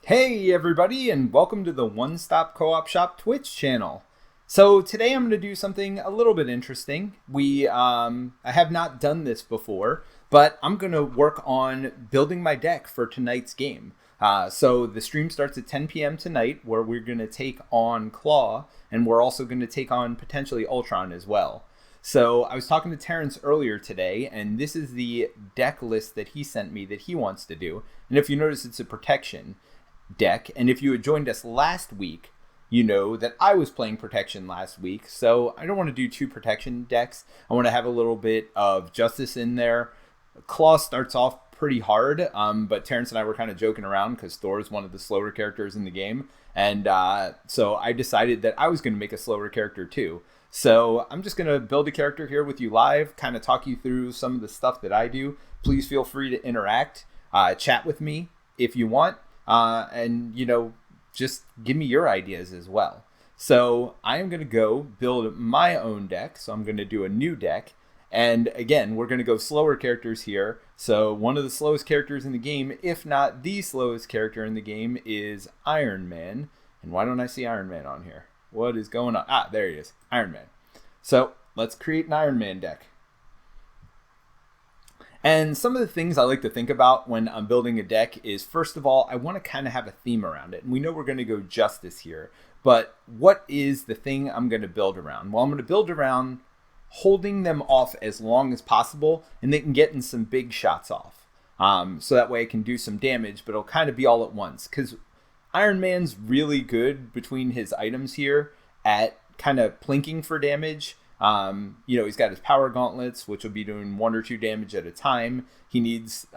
Hey everybody, and welcome to the One Stop Co-op Shop Twitch channel. So today I'm going to do something a little bit interesting. I have not done this before, but I'm going to work on building my deck for tonight's game. So the stream starts at 10 p.m. tonight, where we're going to take on Claw, and we're also going to take on potentially Ultron as well. So I was talking to Terrence earlier today, and this is the deck list that he sent me that he wants to do. And if you notice, it's a protection deck, and if you had joined us last week, you know that I was playing protection last week, so I don't want to do two protection decks. I want to have a little bit of justice in there. Claw starts off pretty hard, but Terrence and I were kind of joking around because Thor is one of the slower characters in the game, and so I decided that I was going to make a slower character too. So I'm just going to build a character here with you live, kind of talk you through some of the stuff that I do. Please feel free to interact, chat with me if you want. And, just give me your ideas as well. So I am going to go build my own deck. So I'm going to do a new deck. And again, we're going to go slower characters here. So one of the slowest characters in the game, if not the slowest character in the game, is Iron Man. And why don't I see Iron Man on here? What is going on? Ah, there he is. Iron Man. So let's create an Iron Man deck. And some of the things I like to think about when I'm building a deck is, first of all, I want to kind of have a theme around it. And we know we're going to go justice here. But what is the thing I'm going to build around? Well, I'm going to build around holding them off as long as possible, and they can get in some big shots off. So that way I can do some damage, but it'll kind of be all at once. Because Iron Man's really good between his items here at kind of plinking for damage. He's got his power gauntlets, which will be doing 1 or 2 damage at a time. He needs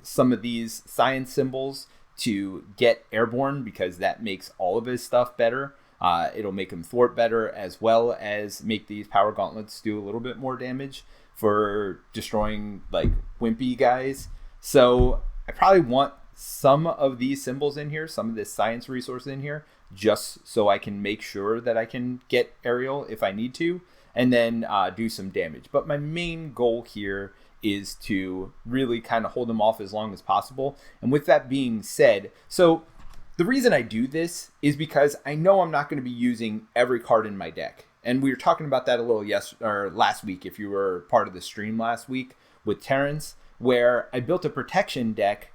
some of these science symbols to get airborne because that makes all of his stuff better. It'll make him thwart better, as well as make these power gauntlets do a little bit more damage for destroying like wimpy guys. So I probably want some of these symbols in here, some of this science resource in here, just so I can make sure that I can get aerial if I need to. And then do some damage. But my main goal here is to really kind of hold them off as long as possible. And with that being said, so the reason I do this is because I know I'm not going to be using every card in my deck. And we were talking about that a little last week, if you were part of the stream last week with Terrence, where I built a protection deck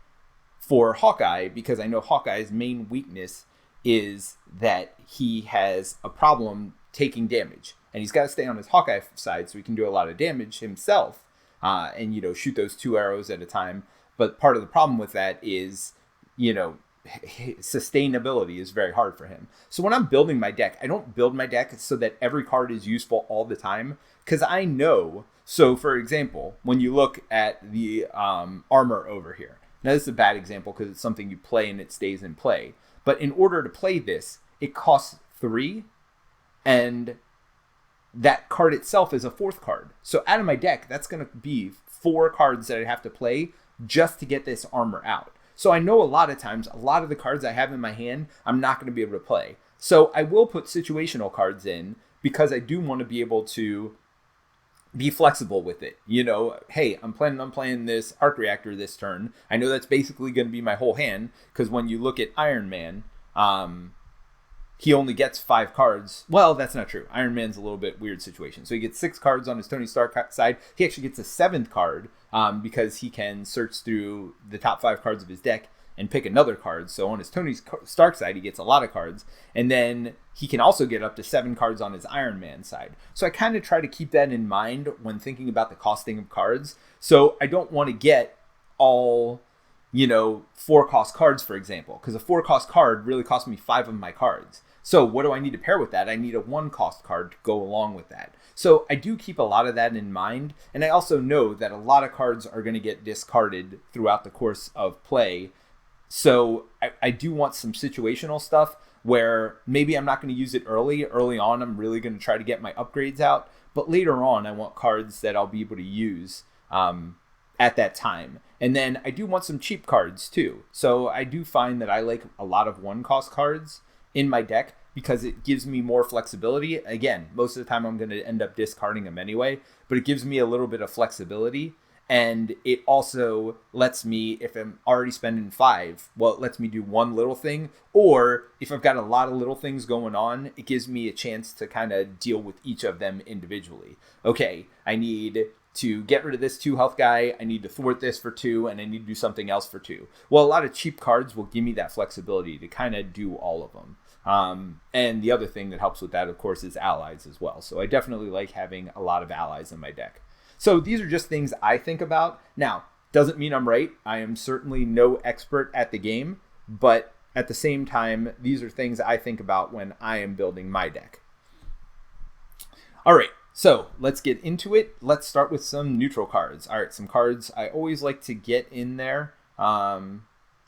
for Hawkeye because I know Hawkeye's main weakness is that he has a problem taking damage. And he's got to stay on his Hawkeye side so he can do a lot of damage himself and, shoot those 2 arrows at a time. But part of the problem with that is, sustainability is very hard for him. So when I'm building my deck, I don't build my deck so that every card is useful all the time. Because I know, so for example, when you look at the armor over here. Now this is a bad example because it's something you play and it stays in play. But in order to play this, it costs 3 and that card itself is a 4th card. So out of my deck, that's going to be 4 cards that I have to play just to get this armor out. So I know a lot of times, a lot of the cards I have in my hand, I'm not going to be able to play. So I will put situational cards in because I do want to be able to be flexible with it. Hey, I'm planning on playing this arc reactor this turn. I know that's basically going to be my whole hand because when you look at Iron Man, he only gets 5 cards. Well, that's not true. Iron Man's a little bit weird situation. So he gets 6 cards on his Tony Stark side. He actually gets a 7th card because he can search through the top 5 cards of his deck and pick another card. So on his Tony Stark side, he gets a lot of cards. And then he can also get up to 7 cards on his Iron Man side. So I kind of try to keep that in mind when thinking about the costing of cards. So I don't want to get all 4-cost cards, for example, because a 4-cost card really costs me 5 of my cards. So what do I need to pair with that? I need a 1-cost card to go along with that. So I do keep a lot of that in mind. And I also know that a lot of cards are going to get discarded throughout the course of play. So I do want some situational stuff where maybe I'm not going to use it early. Early on, I'm really going to try to get my upgrades out. But later on, I want cards that I'll be able to use at that time. And then I do want some cheap cards too. So I do find that I like a lot of 1-cost cards in my deck because it gives me more flexibility. Again, most of the time I'm going to end up discarding them anyway, but it gives me a little bit of flexibility And it also lets me, if I'm already spending 5, well, it lets me do one little thing. Or if I've got a lot of little things going on, it gives me a chance to kind of deal with each of them individually. Okay, I need to get rid of this 2 health guy, I need to thwart this for 2, and I need to do something else for 2. Well, a lot of cheap cards will give me that flexibility to kind of do all of them. And the other thing that helps with that, of course, is allies as well. So I definitely like having a lot of allies in my deck. So these are just things I think about. Now, doesn't mean I'm right. I am certainly no expert at the game, but at the same time, these are things I think about when I am building my deck. All right, so let's get into it. Let's start with some neutral cards. All right, some cards I always like to get in there are,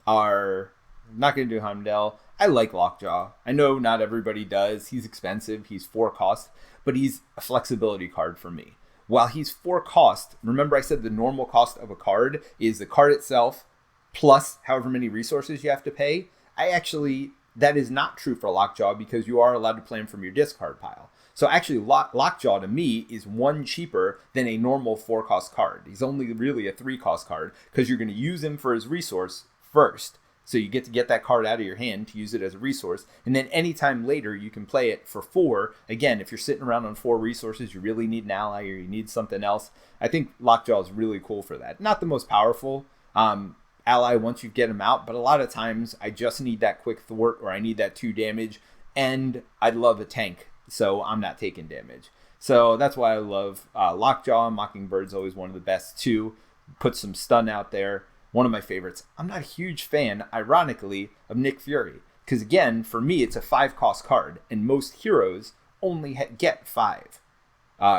I'm not going to do Heimdall. I like Lockjaw. I know not everybody does. He's expensive. He's 4 cost, but he's a flexibility card for me. While he's 4 cost, remember I said the normal cost of a card is the card itself plus however many resources you have to pay. That is not true for Lockjaw because you are allowed to play him from your discard pile. So actually Lockjaw to me is 1 cheaper than a normal 4 cost card. He's only really a 3 cost card because you're going to use him for his resource first. So you get to get that card out of your hand to use it as a resource. And then anytime later, you can play it for 4. Again, if you're sitting around on 4 resources, you really need an ally or you need something else. I think Lockjaw is really cool for that. Not the most powerful ally once you get him out, but a lot of times I just need that quick thwart or I need that 2 damage. And I love a tank, so I'm not taking damage. So that's why I love Lockjaw. Mockingbird's always one of the best too. Put some stun out there. One of my favorites. I'm not a huge fan, ironically, of Nick Fury. Because again, for me, it's a 5 cost card. And most heroes only get 5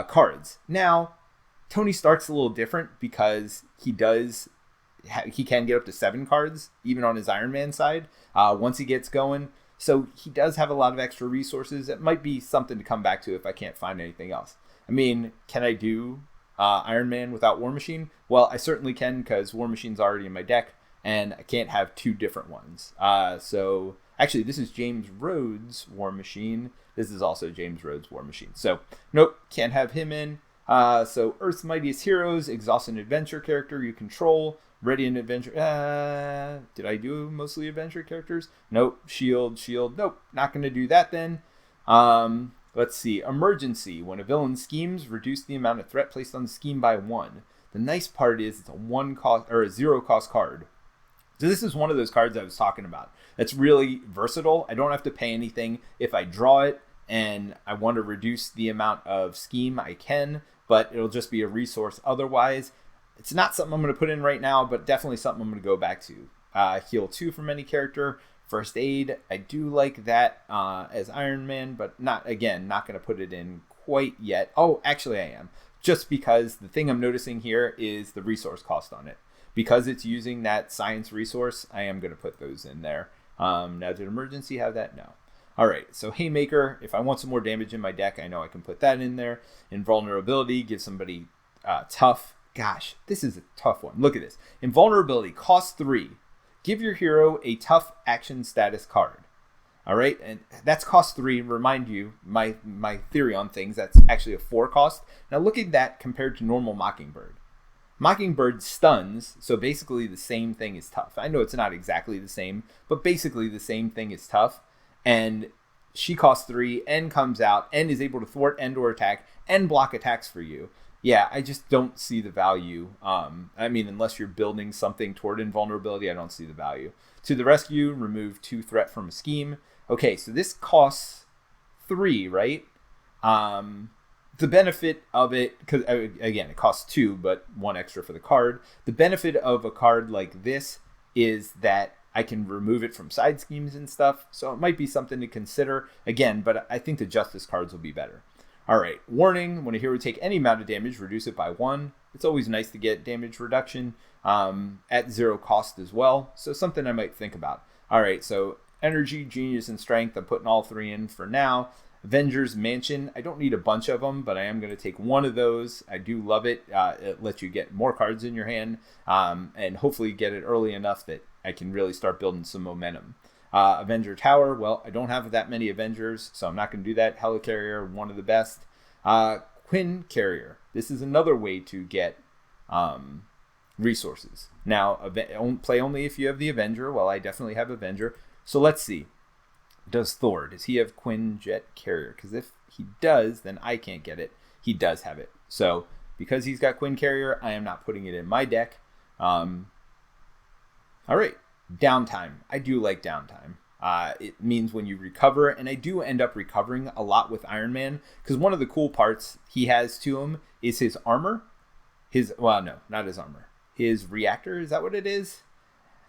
cards. Now, Tony Stark's a little different because he can get up to 7 cards, even on his Iron Man side, once he gets going. So he does have a lot of extra resources. It might be something to come back to if I can't find anything else. I mean, can I do Iron Man without War Machine? Well, I certainly can because War Machine's already in my deck and I can't have 2 different ones. So actually this is James Rhodes' War Machine. This is also James Rhodes' War Machine. So nope, can't have him in. So Earth's Mightiest Heroes, exhausting adventure character you control, ready in adventure. Did I do mostly adventure characters? Nope. Shield. Nope, not going to do that then. Let's see. Emergency. When a villain schemes, reduce the amount of threat placed on the scheme by 1. The nice part is it's a 1 cost or a 0 cost card. So this is one of those cards I was talking about. That's really versatile. I don't have to pay anything. If I draw it and I want to reduce the amount of scheme, I can, but it'll just be a resource otherwise. It's not something I'm going to put in right now, but definitely something I'm going to go back to. Heal 2 from any character. First aid, I do like that as Iron Man, but not going to put it in quite yet. Oh, actually I am. Just because the thing I'm noticing here is the resource cost on it. Because it's using that science resource, I am going to put those in there. Now, did Emergency have that? No. All right, so Haymaker, if I want some more damage in my deck, I know I can put that in there. Invulnerability, give somebody tough. Gosh, this is a tough one. Look at this. Invulnerability, cost 3. Give your hero a tough action status card. All right, and that's cost 3. Remind you, my theory on things, that's actually a 4 cost. Now look at that compared to normal Mockingbird. Mockingbird stuns, so basically the same thing is tough. I know it's not exactly the same, but basically the same thing is tough. And she costs 3 and comes out and is able to thwart and or attack and block attacks for you. Yeah, I just don't see the value. I mean, unless you're building something toward invulnerability, I don't see the value. To the rescue, remove 2 threat from a scheme. Okay, so this costs 3, right? The benefit of it, because again, it costs 2, but 1 extra for the card. The benefit of a card like this is that I can remove it from side schemes and stuff. So it might be something to consider. Again, but I think the Justice cards will be better. All right, warning, when a hero take any amount of damage, reduce it by 1. It's always nice to get damage reduction at 0 cost as well. So something I might think about. All right, so energy, genius, and strength. I'm putting all 3 in for now. Avengers Mansion. I don't need a bunch of them, but I am going to take one of those. I do love it. It lets you get more cards in your hand and hopefully get it early enough that I can really start building some momentum. Avenger Tower, well, I don't have that many Avengers, so I'm not going to do that. Helicarrier, one of the best. Quinn Carrier. This is another way to get resources. Now, play only if you have the Avenger. Well, I definitely have Avenger. So let's see. Does Thor, does he have Quinjet Carrier? Because if he does, then I can't get it. He does have it. So because he's got Quinn Carrier, I am not putting it in my deck. All right. Downtime. I do like downtime. It means when you recover, and I do end up recovering a lot with Iron Man, because one of the cool parts he has to him is his armor. Well, no, not his armor. His reactor, is that what it is?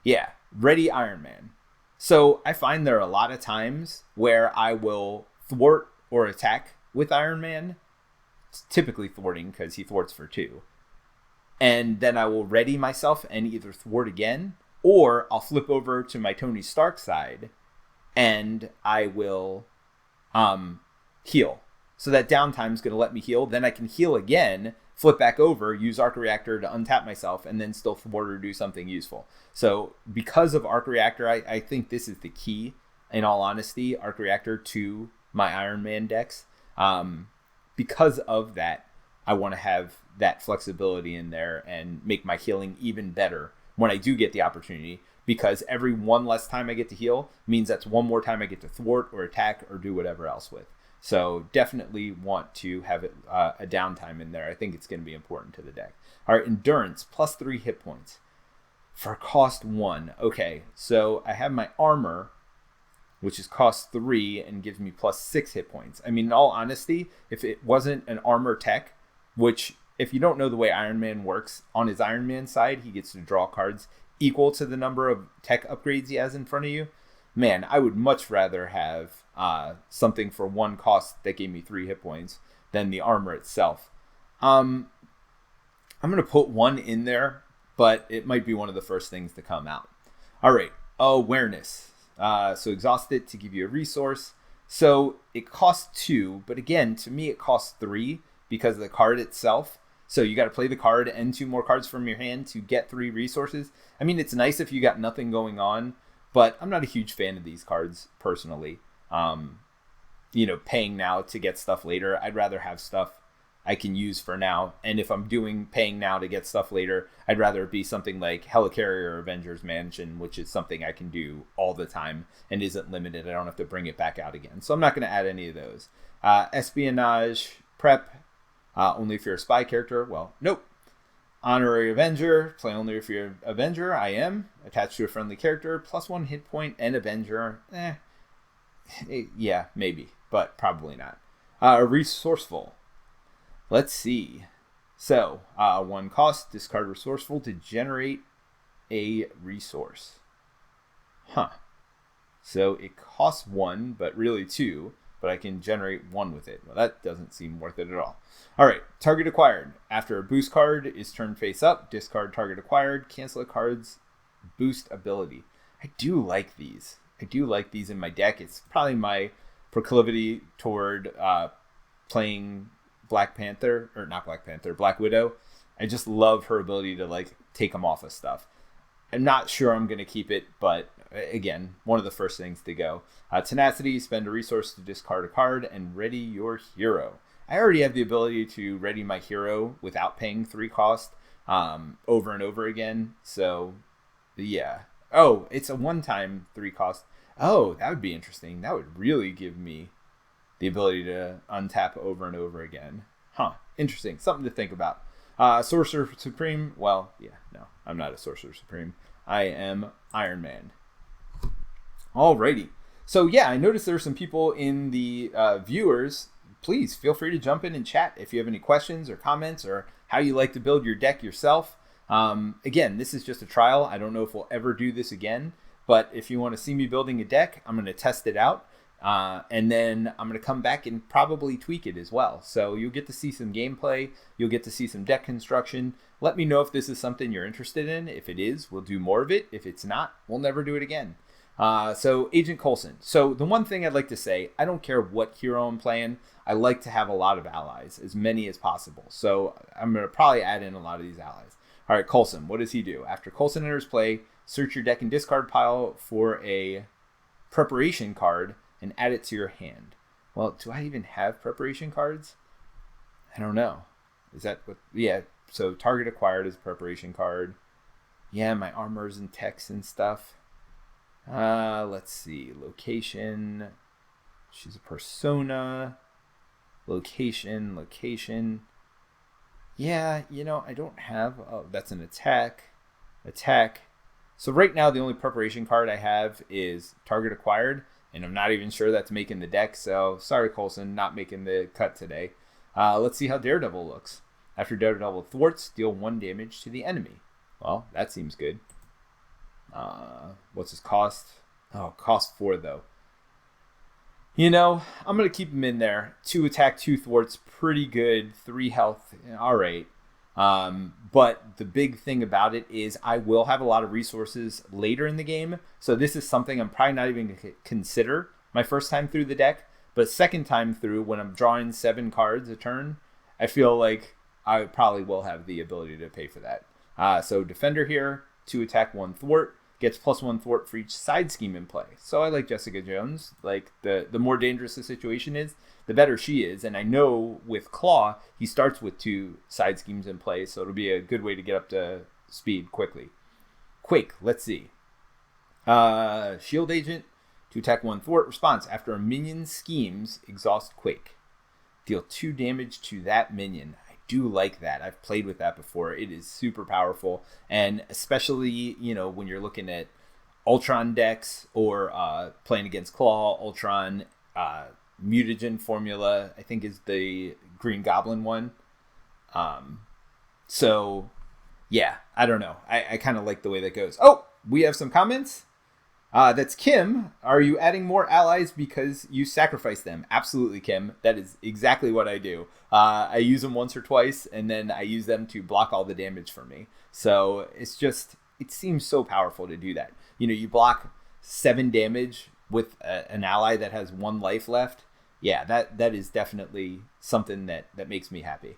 Yeah, Ready Iron Man. So I find there are a lot of times where I will thwart or attack with Iron Man, typically thwarting because he thwarts for 2. And then I will ready myself and either thwart again, or I'll flip over to my Tony Stark side and I will heal. So that downtime is going to let me heal. Then I can heal again, flip back over, use Arc Reactor to untap myself, and then still thwart or do something useful. So because of Arc Reactor, I think this is the key, in all honesty, Arc Reactor to my Iron Man decks. Because of that, I want to have that flexibility in there and make my healing even better when I do get the opportunity, because every one less time I get to heal means that's one more time I get to thwart or attack or do whatever else with. So definitely want to have it, a downtime in there. I think it's going to be important to the deck. All right, Endurance, plus 3 hit points for cost 1. Okay, so I have my armor, which is cost 3 and gives me plus 6 hit points. I mean, in all honesty, if it wasn't an armor tech, which if you don't know the way Iron Man works, on his Iron Man side, he gets to draw cards equal to the number of tech upgrades he has in front of you. Man, I would much rather have something for 1 cost that gave me 3 hit points than the armor itself. I'm going to put 1 in there, but it might be one of the first things to come out. All right, Awareness. So exhaust it to give you a resource. So it costs 2, but again, to me it costs 3 because of the card itself. So you got to play the card and 2 more cards from your hand to get 3 resources. I mean, it's nice if you got nothing going on, but I'm not a huge fan of these cards personally. Paying now to get stuff later. I'd rather have stuff I can use for now. And if I'm paying now to get stuff later, I'd rather it be something like Helicarrier or Avengers Mansion, which is something I can do all the time and isn't limited. I don't have to bring it back out again. So I'm not going to add any of those. Espionage, Prep, only if you're a spy character. Well, nope. Honorary Avenger, play only if you're an Avenger. I am. Attached to a friendly character, plus 1 hit point and Avenger. Yeah, maybe, but probably not. Resourceful. Let's see. So, 1 cost, discard Resourceful to generate a resource. So it costs 1, but really 2, but I can generate 1 with it. Well, that doesn't seem worth it at all. All right, target acquired. After a boost card is turned face up, discard target acquired, cancel a card's boost ability. I do like these. I do like these in my deck. It's probably my proclivity toward playing Black Widow. I just love her ability to take them off of stuff. I'm not sure I'm going to keep it, but again, one of the first things to go. Tenacity, spend a resource to discard a card and ready your hero. I already have the ability to ready my hero without paying 3 cost over and over again. So yeah. Oh, it's a one-time 3 cost. Oh, that would be interesting. That would really give me the ability to untap over and over again. Interesting. Something to think about. Sorcerer Supreme. Well, yeah, no, I'm not a Sorcerer Supreme. I am Iron Man. Alrighty. So yeah, I noticed there are some people in the viewers. Please feel free to jump in and chat if you have any questions or comments or how you like to build your deck yourself. Again, this is just a trial. I don't know if we'll ever do this again, but if you want to see me building a deck, I'm going to test it out. And then I'm going to come back and probably tweak it as well. So you'll get to see some gameplay. You'll get to see some deck construction. Let me know if this is something you're interested in. If it is, we'll do more of it. If it's not, we'll never do it again. So Agent Coulson. So the one thing I'd like to say, I don't care what hero I'm playing. I like to have a lot of allies, as many as possible. So I'm going to probably add in a lot of these allies. All right, Coulson, what does he do? After Coulson enters play, search your deck and discard pile for a preparation card and add it to your hand. Well, do I even have preparation cards? I don't know. Is that what? Yeah, So target acquired is a preparation card. Yeah, my armors and techs and stuff. Let's see. Location. She's a persona. Location. Yeah, I don't have... Oh, that's an attack. So right now, the only preparation card I have is target acquired, and I'm not even sure that's making the deck, so sorry, Coulson, not making the cut today. Let's see how Daredevil looks. After Daredevil thwarts, deal 1 damage to the enemy. Well, that seems good. What's his cost? Oh, cost 4, though. I'm going to keep him in there. 2 attack, 2 thwarts, pretty good. 3 health, all right. But the big thing about it is I will have a lot of resources later in the game. So this is something I'm probably not even going to consider my first time through the deck. But second time through, when I'm drawing 7 cards a turn, I feel like I probably will have the ability to pay for that. So Defender here, 2 attack, 1 thwart. Gets +1 thwart for each side scheme in play. So I like Jessica Jones. Like, the more dangerous the situation is, the better she is. And I know with Claw, he starts with 2 side schemes in play, so it'll be a good way to get up to speed quickly. Quake, let's see. Shield Agent, 2 attack, 1 thwart. Response, after a minion schemes, exhaust Quake. Deal 2 damage to that minion. I do like that. I've played with that before. It is super powerful, and especially when you're looking at Ultron decks or playing against Claw, Ultron, Mutagen formula, I think is the Green Goblin one. So yeah, I don't know. I kind of like the way that goes. Oh, we have some comments. That's Kim. Are you adding more allies because you sacrifice them? Absolutely, Kim. That is exactly what I do. I use them once or twice, and then I use them to block all the damage for me. So it seems so powerful to do that. You block 7 damage with an ally that has 1 life left. Yeah, that is definitely something that makes me happy.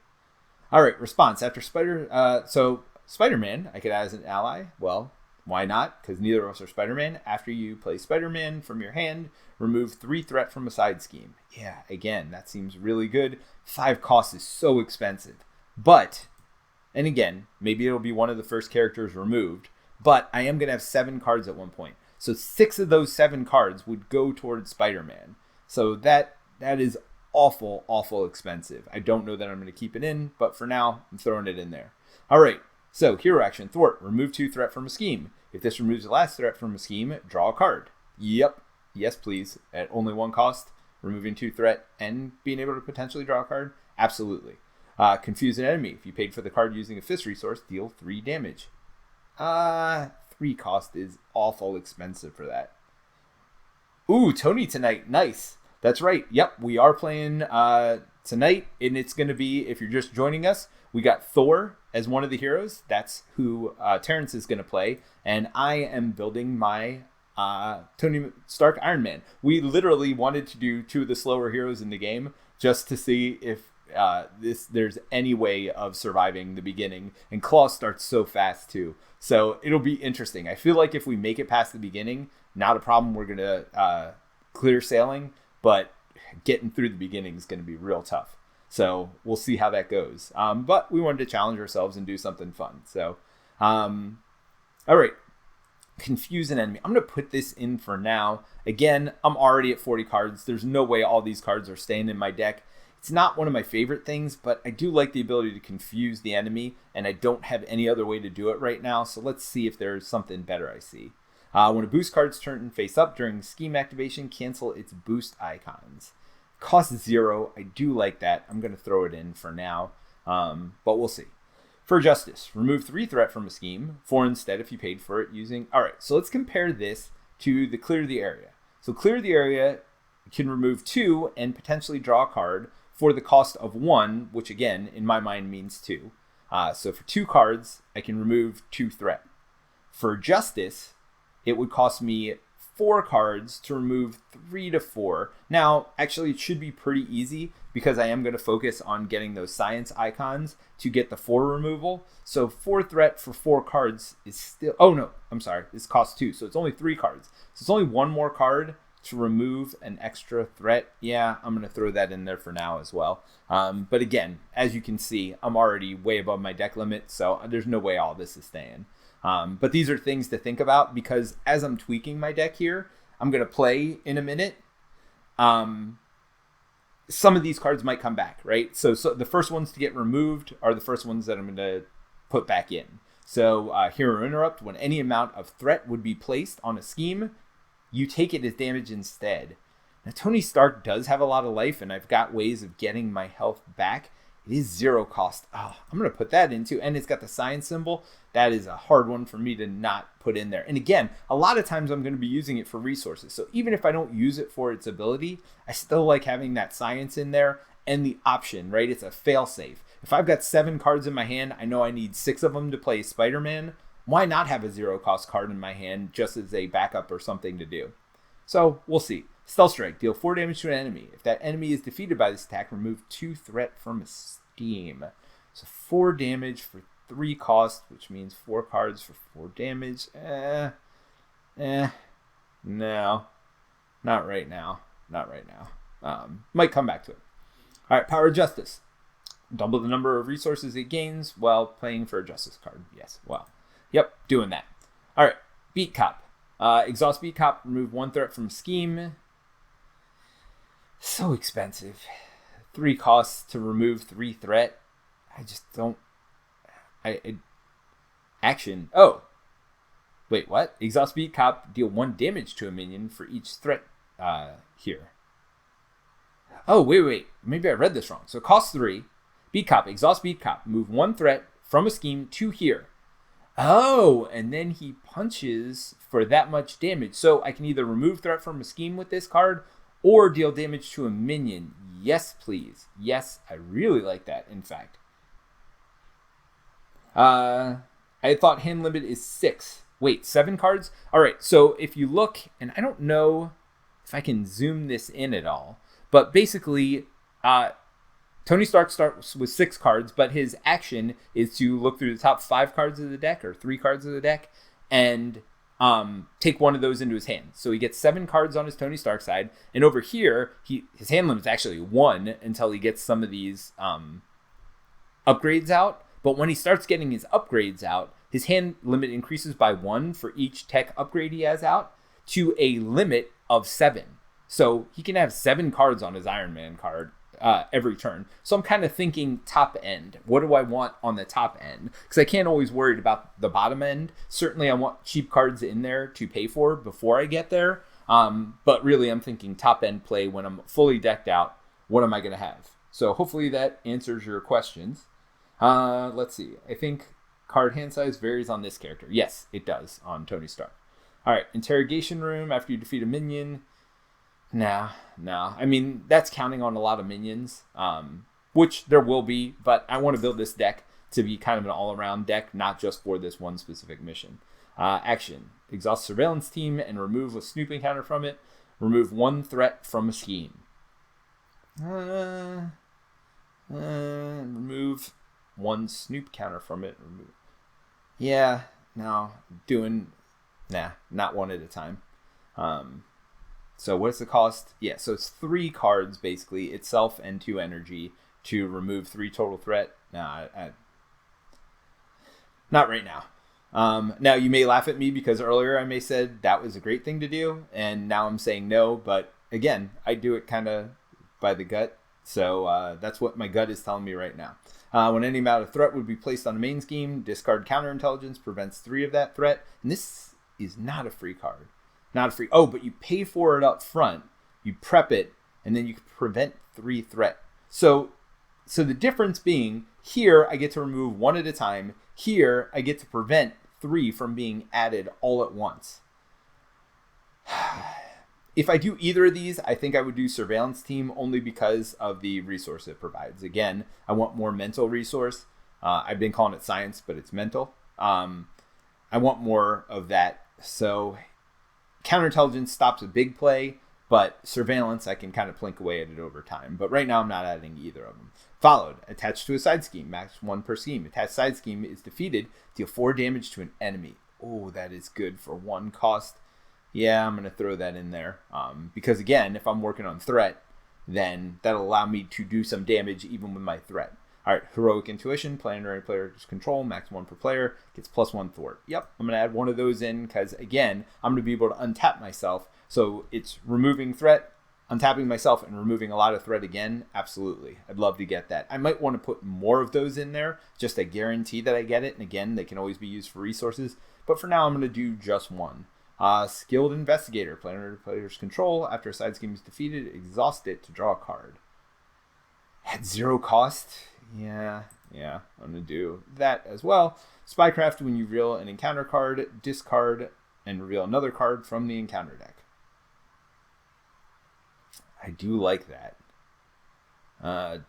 All right, response. After Spider-Man, I could add as an ally. Well, why not? Because neither of us are Spider-Man. After you play Spider-Man from your hand, remove 3 threat from a side scheme. Yeah, again, that seems really good. 5 cost is so expensive. But, and again, maybe it'll be one of the first characters removed, but I am going to have 7 cards at one point. So 6 of those 7 cards would go towards Spider-Man. So that is awful, awful expensive. I don't know that I'm going to keep it in, but for now, I'm throwing it in there. All right. So, hero action, thwart, remove 2 threat from a scheme. If this removes the last threat from a scheme, draw a card. Yep. Yes, please. At only 1 cost, removing 2 threat and being able to potentially draw a card? Absolutely. Confuse an enemy. If you paid for the card using a fist resource, deal 3 damage. 3 cost is awful expensive for that. Ooh, Tony tonight. Nice. That's right. Yep, we are playing tonight, and it's going to be, if you're just joining us, we got Thor as one of the heroes. That's who Terrence is going to play, and I am building my Tony Stark Iron Man. We literally wanted to do 2 of the slower heroes in the game just to see if there's any way of surviving the beginning, and Claw starts so fast too. So it'll be interesting. I feel like if we make it past the beginning, not a problem. We're going to clear sailing, but getting through the beginning is going to be real tough. So we'll see how that goes. But we wanted to challenge ourselves and do something fun. So, all right. Confuse an enemy. I'm going to put this in for now. Again, I'm already at 40 cards. There's no way all these cards are staying in my deck. It's not one of my favorite things, but I do like the ability to confuse the enemy, and I don't have any other way to do it right now. So let's see if there's something better I see. When a boost card's turn face up during scheme activation, cancel its boost icons. Cost 0. I do like that. I'm going to throw it in for now, but we'll see. For Justice, remove 3 threat from a scheme, 4 instead if you paid for it using... All right, so let's compare this to the Clear the Area. So Clear the Area can remove 2 and potentially draw a card for the cost of 1, which again, in my mind, means 2. So for 2 cards, I can remove 2 threat. For Justice, it would cost me 4 cards to remove 3 to 4. Now, actually, it should be pretty easy because I am going to focus on getting those science icons to get the 4 removal. So 4 threat for 4 cards is still... Oh, no, I'm sorry. This costs 2, so it's only 3 cards. So it's only 1 more card to remove an extra threat. Yeah, I'm going to throw that in there for now as well. But again, as you can see, I'm already way above my deck limit, so there's no way all this is staying. But these are things to think about, because as I'm tweaking my deck here, I'm going to play in a minute. Some of these cards might come back, right? So the first ones to get removed are the first ones that I'm going to put back in. So Hero Interrupt, when any amount of threat would be placed on a scheme, you take it as damage instead. Now, Tony Stark does have a lot of life, and I've got ways of getting my health back. It is 0 cost. Oh, I'm going to put that into, and it's got the science symbol. That is a hard one for me to not put in there. And again, a lot of times I'm going to be using it for resources. So even if I don't use it for its ability, I still like having that science in there and the option, right? It's a fail-safe. If I've got 7 cards in my hand, I know I need 6 of them to play Spider-Man. Why not have a 0 cost card in my hand just as a backup or something to do? So we'll see. Stealth Strike, deal 4 damage to an enemy. If that enemy is defeated by this attack, remove 2 threat from a scheme. So 4 damage for 3 cost, which means 4 cards for 4 damage. No, not right now. Not right now. Might come back to it. All right, Power of Justice. Double the number of resources it gains while playing for a Justice card. Yes, well, yep, doing that. All right, Beat Cop. Exhaust Beat Cop, remove 1 threat from scheme. So expensive. 3 costs to remove 3 threat. I just don't. Action. Oh. Wait, what? Exhaust Beat Cop, deal 1 damage to a minion for each threat here. Oh, wait. Maybe I read this wrong. So cost 3. Beat Cop, Exhaust Beat Cop, move 1 threat from a scheme to here. Oh, and then he punches for that much damage. So I can either remove threat from a scheme with this card or deal damage to a minion. Yes, please. Yes, I really like that, in fact. I thought hand limit is 6. Wait, 7 cards? All right, so if you look, and I don't know if I can zoom this in at all, but basically, Tony Stark starts with 6 cards, but his action is to look through the top 5 cards of the deck, or 3 cards of the deck, and take one of those into his hand. So he gets 7 cards on his Tony Stark side, and over here, his hand limit is actually 1 until he gets some of these upgrades out. But when he starts getting his upgrades out, his hand limit increases by 1 for each tech upgrade he has out to a limit of 7. So he can have 7 cards on his Iron Man card every turn. So I'm kind of thinking top end. What do I want on the top end? Because I can't always worry about the bottom end. Certainly I want cheap cards in there to pay for before I get there. But really I'm thinking top end play when I'm fully decked out. What am I going to have? So hopefully that answers your questions. Let's see. I think card hand size varies on this character. Yes, it does on Tony Stark. All right, Interrogation Room after you defeat a minion. No. I mean, that's counting on a lot of minions, which there will be, but I want to build this deck to be kind of an all-around deck, not just for this one specific mission. Action. Exhaust Surveillance Team and remove a snooping counter from it. Remove 1 threat from a scheme. Remove 1 snoop counter from it. Yeah, no. Not 1 at a time. So what's the cost? Yeah, so it's 3 cards basically, itself and 2 energy to remove 3 total threat. Not right now. Now you may laugh at me because earlier I may said that was a great thing to do, and now I'm saying no. But again, I do it kind of by the gut, so that's what my gut is telling me right now. When any amount of threat would be placed on a main scheme, discard counterintelligence, prevents 3 of that threat, and this is not a free card. Not a free. Oh, but you pay for it up front. You prep it, and then you can prevent 3 threat. So the difference being here, I get to remove 1 at a time. Here, I get to prevent 3 from being added all at once. If I do either of these, I think I would do Surveillance Team only because of the resource it provides. Again, I want more mental resource. I've been calling it science, but it's mental. I want more of that. So counterintelligence stops a big play, but surveillance, I can kind of plink away at it over time. But right now, I'm not adding either of them. Followed, attached to a side scheme, max 1 per scheme. Attached side scheme is defeated, deal 4 damage to an enemy. Oh, that is good for 1 cost. Yeah, I'm going to throw that in there. Because again, if I'm working on threat, then that'll allow me to do some damage even with my threat. All right, Heroic Intuition, planetary player's control, max 1 per player, gets +1 thwart. Yep, I'm going to add one of those in because, again, I'm going to be able to untap myself. So it's removing threat, untapping myself, and removing a lot of threat again. Absolutely. I'd love to get that. I might want to put more of those in there just to guarantee that I get it. And again, they can always be used for resources. But for now, I'm going to do just one. Skilled Investigator, planetary player's control. After a side scheme is defeated, exhaust it to draw a card. At 0 cost. Yeah, I'm going to do that as well. Spycraft, when you reveal an encounter card, discard and reveal another card from the encounter deck. I do like that.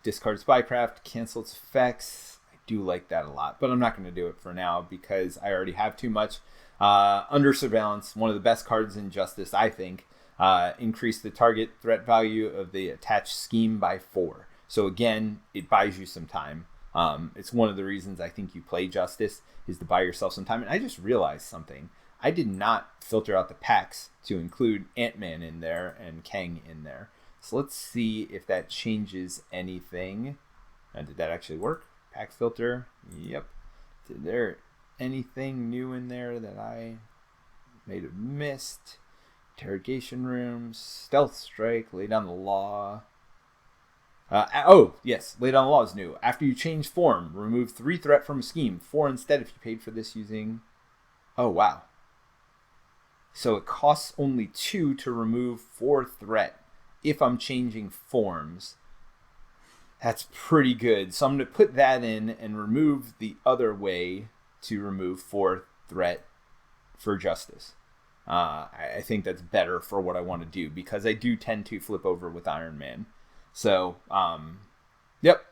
Discard Spycraft, cancel its effects. I do like that a lot, but I'm not going to do it for now because I already have too much. Under Surveillance, one of the best cards in Justice, I think. Increase the target threat value of the attached scheme by 4. So again, it buys you some time. It's one of the reasons I think you play Justice is to buy yourself some time. And I just realized something. I did not filter out the packs to include Ant-Man in there and Kang in there. So let's see if that changes anything. Did that actually work? Pack filter. Yep. Did there anything new in there that I may have missed? Interrogation rooms, stealth strike, lay down the law. Oh, yes, lay down the law is new. After you change form, remove 3 threat from a scheme. 4 instead if you paid for this using... Oh, wow. So it costs only 2 to remove 4 threat if I'm changing forms. That's pretty good. So I'm going to put that in and remove the other way to remove 4 threat for Justice. I think that's better for what I want to do because I do tend to flip over with Iron Man. So, yep.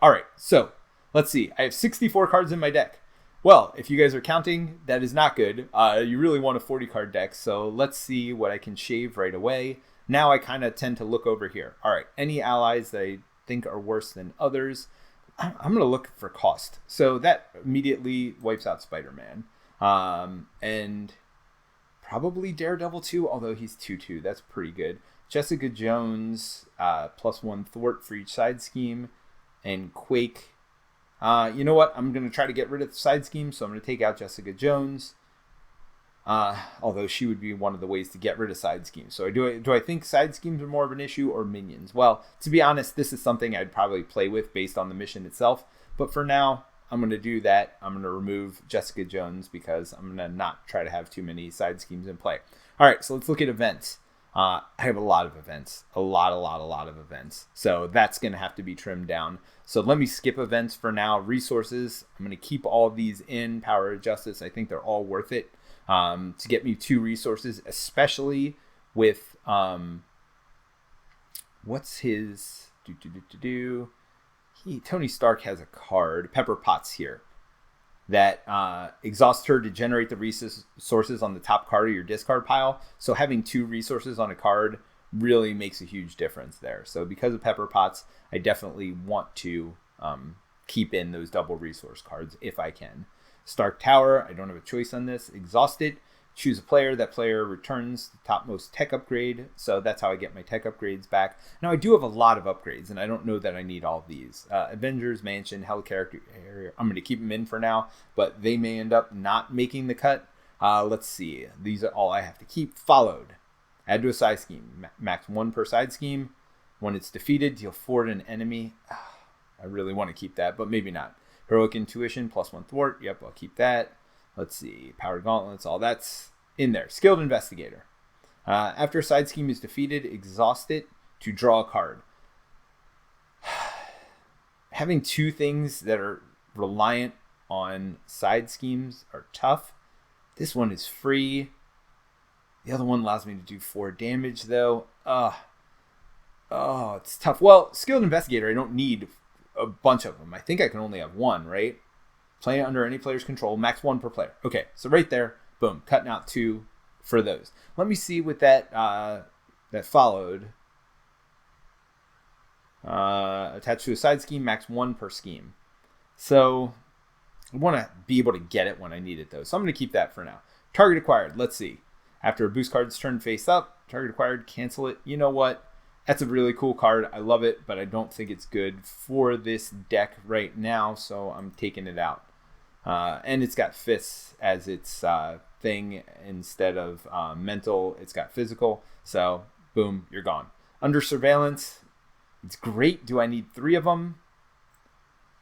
All right. So let's see. I have 64 cards in my deck. Well, if you guys are counting, that is not good. You really want a 40 card deck. So let's see what I can shave right away. Now I kind of tend to look over here. All right. Any allies that I think are worse than others, I'm going to look for cost. So that immediately wipes out Spider-Man. And probably Daredevil too, although he's 2/2. That's pretty good. Jessica Jones, +1 thwart for each side scheme. And Quake. You know what? I'm going to try to get rid of the side scheme, so I'm going to take out Jessica Jones. Although she would be one of the ways to get rid of side schemes. So do I think side schemes are more of an issue or minions? Well, to be honest, this is something I'd probably play with based on the mission itself. But for now, I'm going to do that. I'm going to remove Jessica Jones because I'm going to not try to have too many side schemes in play. All right, so let's look at events. I have a lot of events, a lot of events. So that's going to have to be trimmed down. So let me skip events for now. Resources, I'm going to keep all of these in. Power of Justice, I think they're all worth it to get me 2 resources, especially with, what's his, Tony Stark has a card, Pepper Potts here, that exhausts her to generate the resources on the top card of your discard pile. So having 2 resources on a card really makes a huge difference there. So because of Pepper Potts, I definitely want to keep in those double resource cards if I can. Stark Tower, I don't have a choice on this. Exhaust it. Choose a player. That player returns the topmost tech upgrade. So that's how I get my tech upgrades back. Now, I do have a lot of upgrades, and I don't know that I need all of these. Avengers, Mansion, Helicarrier area. I'm going to keep them in for now, but they may end up not making the cut. Let's see. These are all I have to keep. Followed. Add to a side scheme. Max 1 per side scheme. When it's defeated, deal 4 to an enemy. I really want to keep that, but maybe not. Heroic Intuition, +1 thwart. Yep, I'll keep that. Let's see. Powered Gauntlets, all that's in there. Skilled Investigator. After a side scheme is defeated, exhaust it to draw a card. Having 2 things that are reliant on side schemes are tough. This one is free. The other one allows me to do 4 damage, though. It's tough. Well, Skilled Investigator, I don't need a bunch of them. I think I can only have 1, right? Play under any player's control, max 1 per player. Okay, so right there, boom, cutting out 2 for those. Let me see what that that followed. Attached to a side scheme, max 1 per scheme. So I want to be able to get it when I need it, though. So I'm going to keep that for now. Target acquired. Let's see. After a boost card is turned face up, target acquired, cancel it. You know what? That's a really cool card. I love it, but I don't think it's good for this deck right now, so I'm taking it out. And it's got fists as its thing instead of mental. It's got physical. So, boom, you're gone. Under surveillance, it's great. Do I need 3 of them?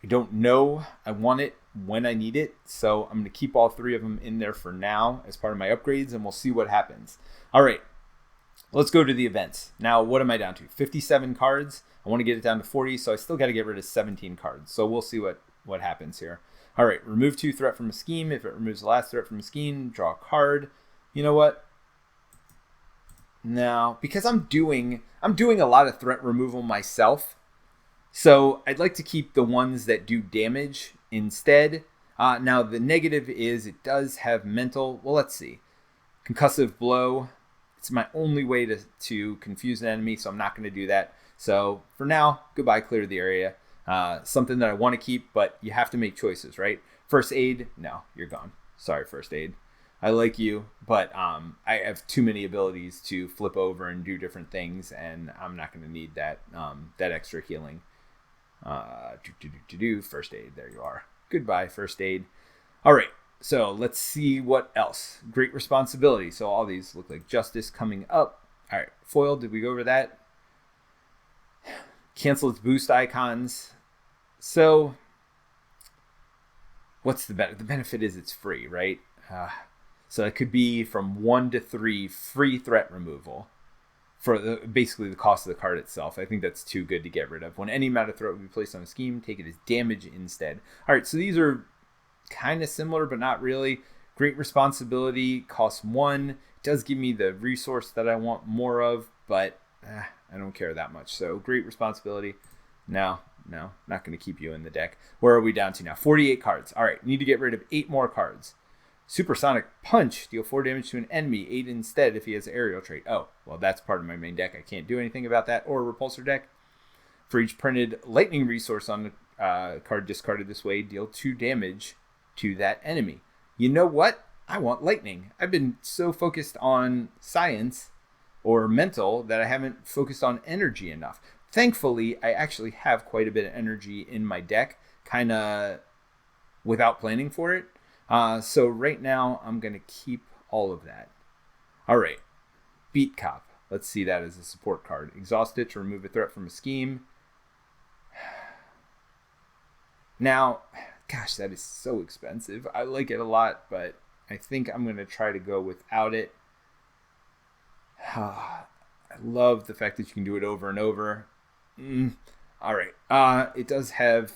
I don't know. I want it when I need it. So I'm going to keep all 3 of them in there for now as part of my upgrades, and we'll see what happens. All right. Let's go to the events. Now, what am I down to? 57 cards. I want to get it down to 40, so I still got to get rid of 17 cards. So we'll see what happens here. All right, remove 2 threat from a scheme. If it removes the last threat from a scheme, draw a card. You know what? Now, because I'm doing a lot of threat removal myself, so I'd like to keep the ones that do damage instead. Now, the negative is it does have mental. Well, let's see. Concussive blow. It's my only way to confuse an enemy, so I'm not going to do that. So for now, goodbye, clear the area. Something that I want to keep, but you have to make choices, right? First aid, no, you're gone. Sorry, first aid. I like you, but I have too many abilities to flip over and do different things, and I'm not going to need that that extra healing. First aid, there you are. Goodbye, first aid. All right. So let's see what else. Great responsibility. So all these look like justice coming up. All right, foil, did we go over that? Cancel its boost icons. So what's the benefit? The benefit is it's free, right? So it could be from 1 to 3 free threat removal for basically the cost of the card itself. I think that's too good to get rid of. When any amount of threat will be placed on a scheme, take it as damage instead. All right, so these are kind of similar, but not really. Great responsibility, costs 1. It does give me the resource that I want more of, but I don't care that much. So great responsibility. No, not going to keep you in the deck. Where are we down to now? 48 cards. All right, need to get rid of 8 more cards. Supersonic Punch, deal 4 damage to an enemy, 8 instead if he has an aerial trait. Oh, well, that's part of my main deck. I can't do anything about that. Or a repulsor deck. For each printed lightning resource on the card discarded this way, deal 2 damage to that enemy. You know what? I want lightning. I've been so focused on science or mental that I haven't focused on energy enough. Thankfully, I actually have quite a bit of energy in my deck, kind of without planning for it. So right now, I'm going to keep all of that. All right. Beat Cop. Let's see that as a support card. Exhaust it to remove a threat from a scheme. Now, gosh, that is so expensive. I like it a lot, but I think I'm going to try to go without it. I love the fact that you can do it over and over. All right. It does have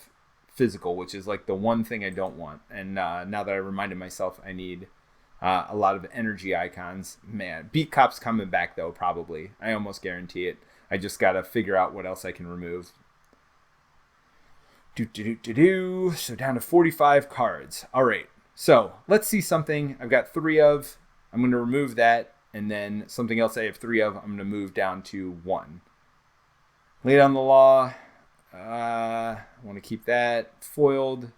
physical, which is like the one thing I don't want. And now that I reminded myself I need a lot of energy icons. Man, Beat Cop's coming back, though, probably. I almost guarantee it. I just got to figure out what else I can remove. So down to 45 cards. All right. So let's see something I've got 3 of. I'm going to remove that. And then something else I have 3 of, I'm going to move down to 1. Lay down the law. I want to keep that. Foiled.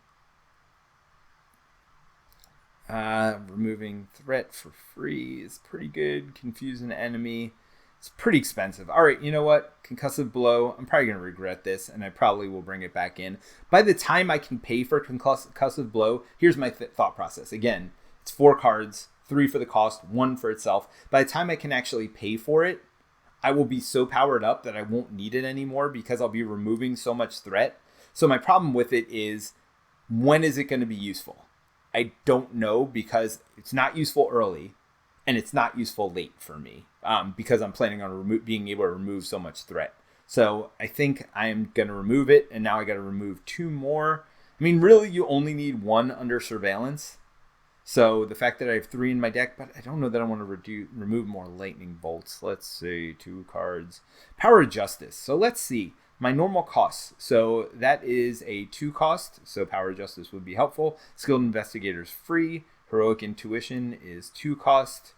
Removing threat for free is pretty good. Confuse an enemy. It's pretty expensive. All right, you know what? Concussive blow. I'm probably going to regret this, and I probably will bring it back in. By the time I can pay for concussive blow, here's my thought process. Again, it's 4 cards, 3 for the cost, 1 for itself. By the time I can actually pay for it, I will be so powered up that I won't need it anymore because I'll be removing so much threat. So my problem with it is, when is it going to be useful? I don't know, because it's not useful early and it's not useful late for me, because I'm planning on being able to remove so much threat. So I think I'm going to remove it, and now I got to remove 2 more. I mean, really, you only need 1 under surveillance. So the fact that I have 3 in my deck, but I don't know that I want to remove more lightning bolts. Let's see, 2 cards. Power of Justice. So let's see. My normal costs. So that is a 2 cost. So Power of Justice would be helpful. Skilled Investigator is free. Heroic Intuition is 2 cost.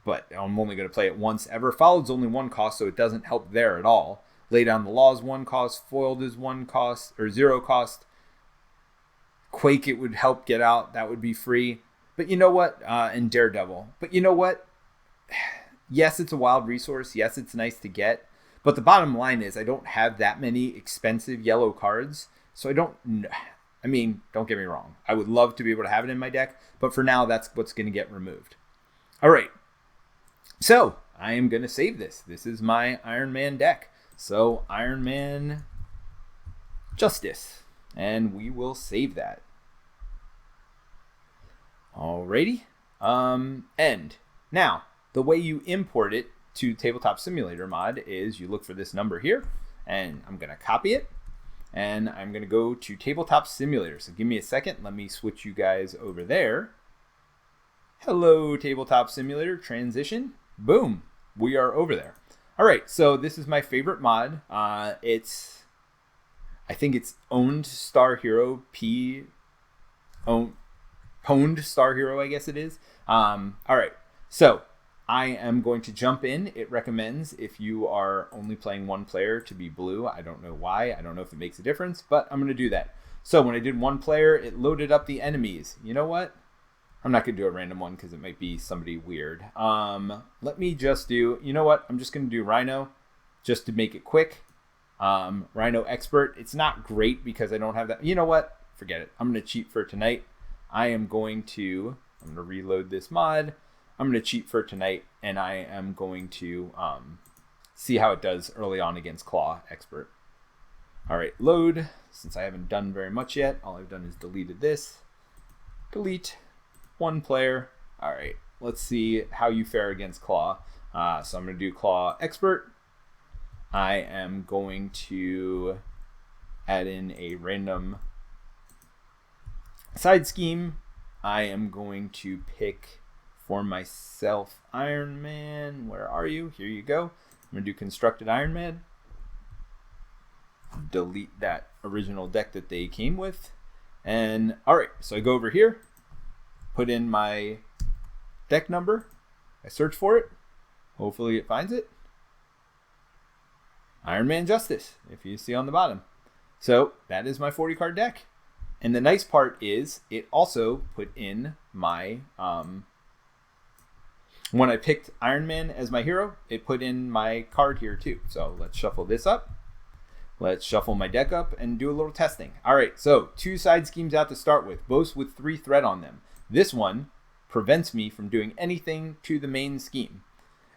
But I'm only going to play it once ever. Followed's only 1 cost, so it doesn't help there at all. Lay Down the Law is 1 cost. Foiled is 1 cost, or 0 cost. Quake, it would help get out. That would be free. But you know what? And Daredevil. But you know what? yes, it's a wild resource. Yes, it's nice to get. But the bottom line is I don't have that many expensive yellow cards. So I don't... I mean, don't get me wrong. I would love to be able to have it in my deck. But for now, that's what's going to get removed. All right. So I am going to save this. This is my Iron Man deck. So Iron Man Justice. And we will save that. Alrighty. And now, the way you import it to Tabletop Simulator mod is you look for this number here, and I'm going to copy it, and I'm going to go to Tabletop Simulator. So give me a second. Let me switch you guys over there. Hello, Tabletop Simulator. Transition. Boom. We are over there. All right, so this is my favorite mod. I think it's Owned Star Hero Pwned Star Hero, I guess it is. All right, so I am going to jump in. It recommends if you are only playing one player to be blue. I don't know why. I don't know if it makes a difference, but I'm going to do that. So when I did one player, it loaded up the enemies. You know what? I'm not going to do a random one because it might be somebody weird. Let me just do, you know what? I'm just going to do Rhino just to make it quick. Rhino Expert. It's not great because I don't have that. You know what? Forget it. I'm going to cheat for tonight. I'm going to reload this mod. I'm going to cheat for tonight, and I am going to see how it does early on against Claw Expert. All right, load. Since I haven't done very much yet, all I've done is deleted this. Delete one player. All right, let's see how you fare against Claw. So I'm going to do Claw Expert. I am going to add in a random side scheme. I am going to pick for myself Iron Man. Where are you? Here you go. I'm going to do Constructed Iron Man. Delete that original deck that they came with. And all right, so I go over here, put in my deck number. I search for it. Hopefully it finds it. Iron Man Justice, if you see on the bottom. So that is my 40 card deck. And the nice part is it also put in my, when I picked Iron Man as my hero, it put in my card here too. So let's shuffle this up. Let's shuffle my deck up and do a little testing. All right, so 2 side schemes out to start with, both with 3 threat on them. This one prevents me from doing anything to the main scheme.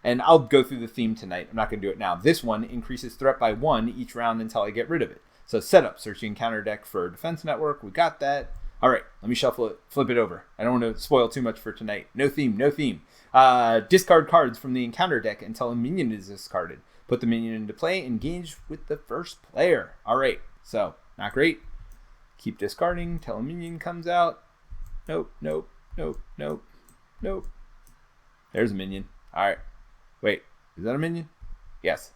And I'll go through the theme tonight. I'm not going to do it now. This one increases threat by 1 each round until I get rid of it. So setup, searching counter deck for defense network. We got that. All right, let me shuffle it, flip it over. I don't want to spoil too much for tonight. No theme, no theme. Discard cards from the encounter deck until a minion is discarded. Put the minion into play, engage with the first player. All right, so not great. Keep discarding till a minion comes out. Nope, nope, nope, nope, nope. There's a minion. All right. Wait, is that a minion? Yes.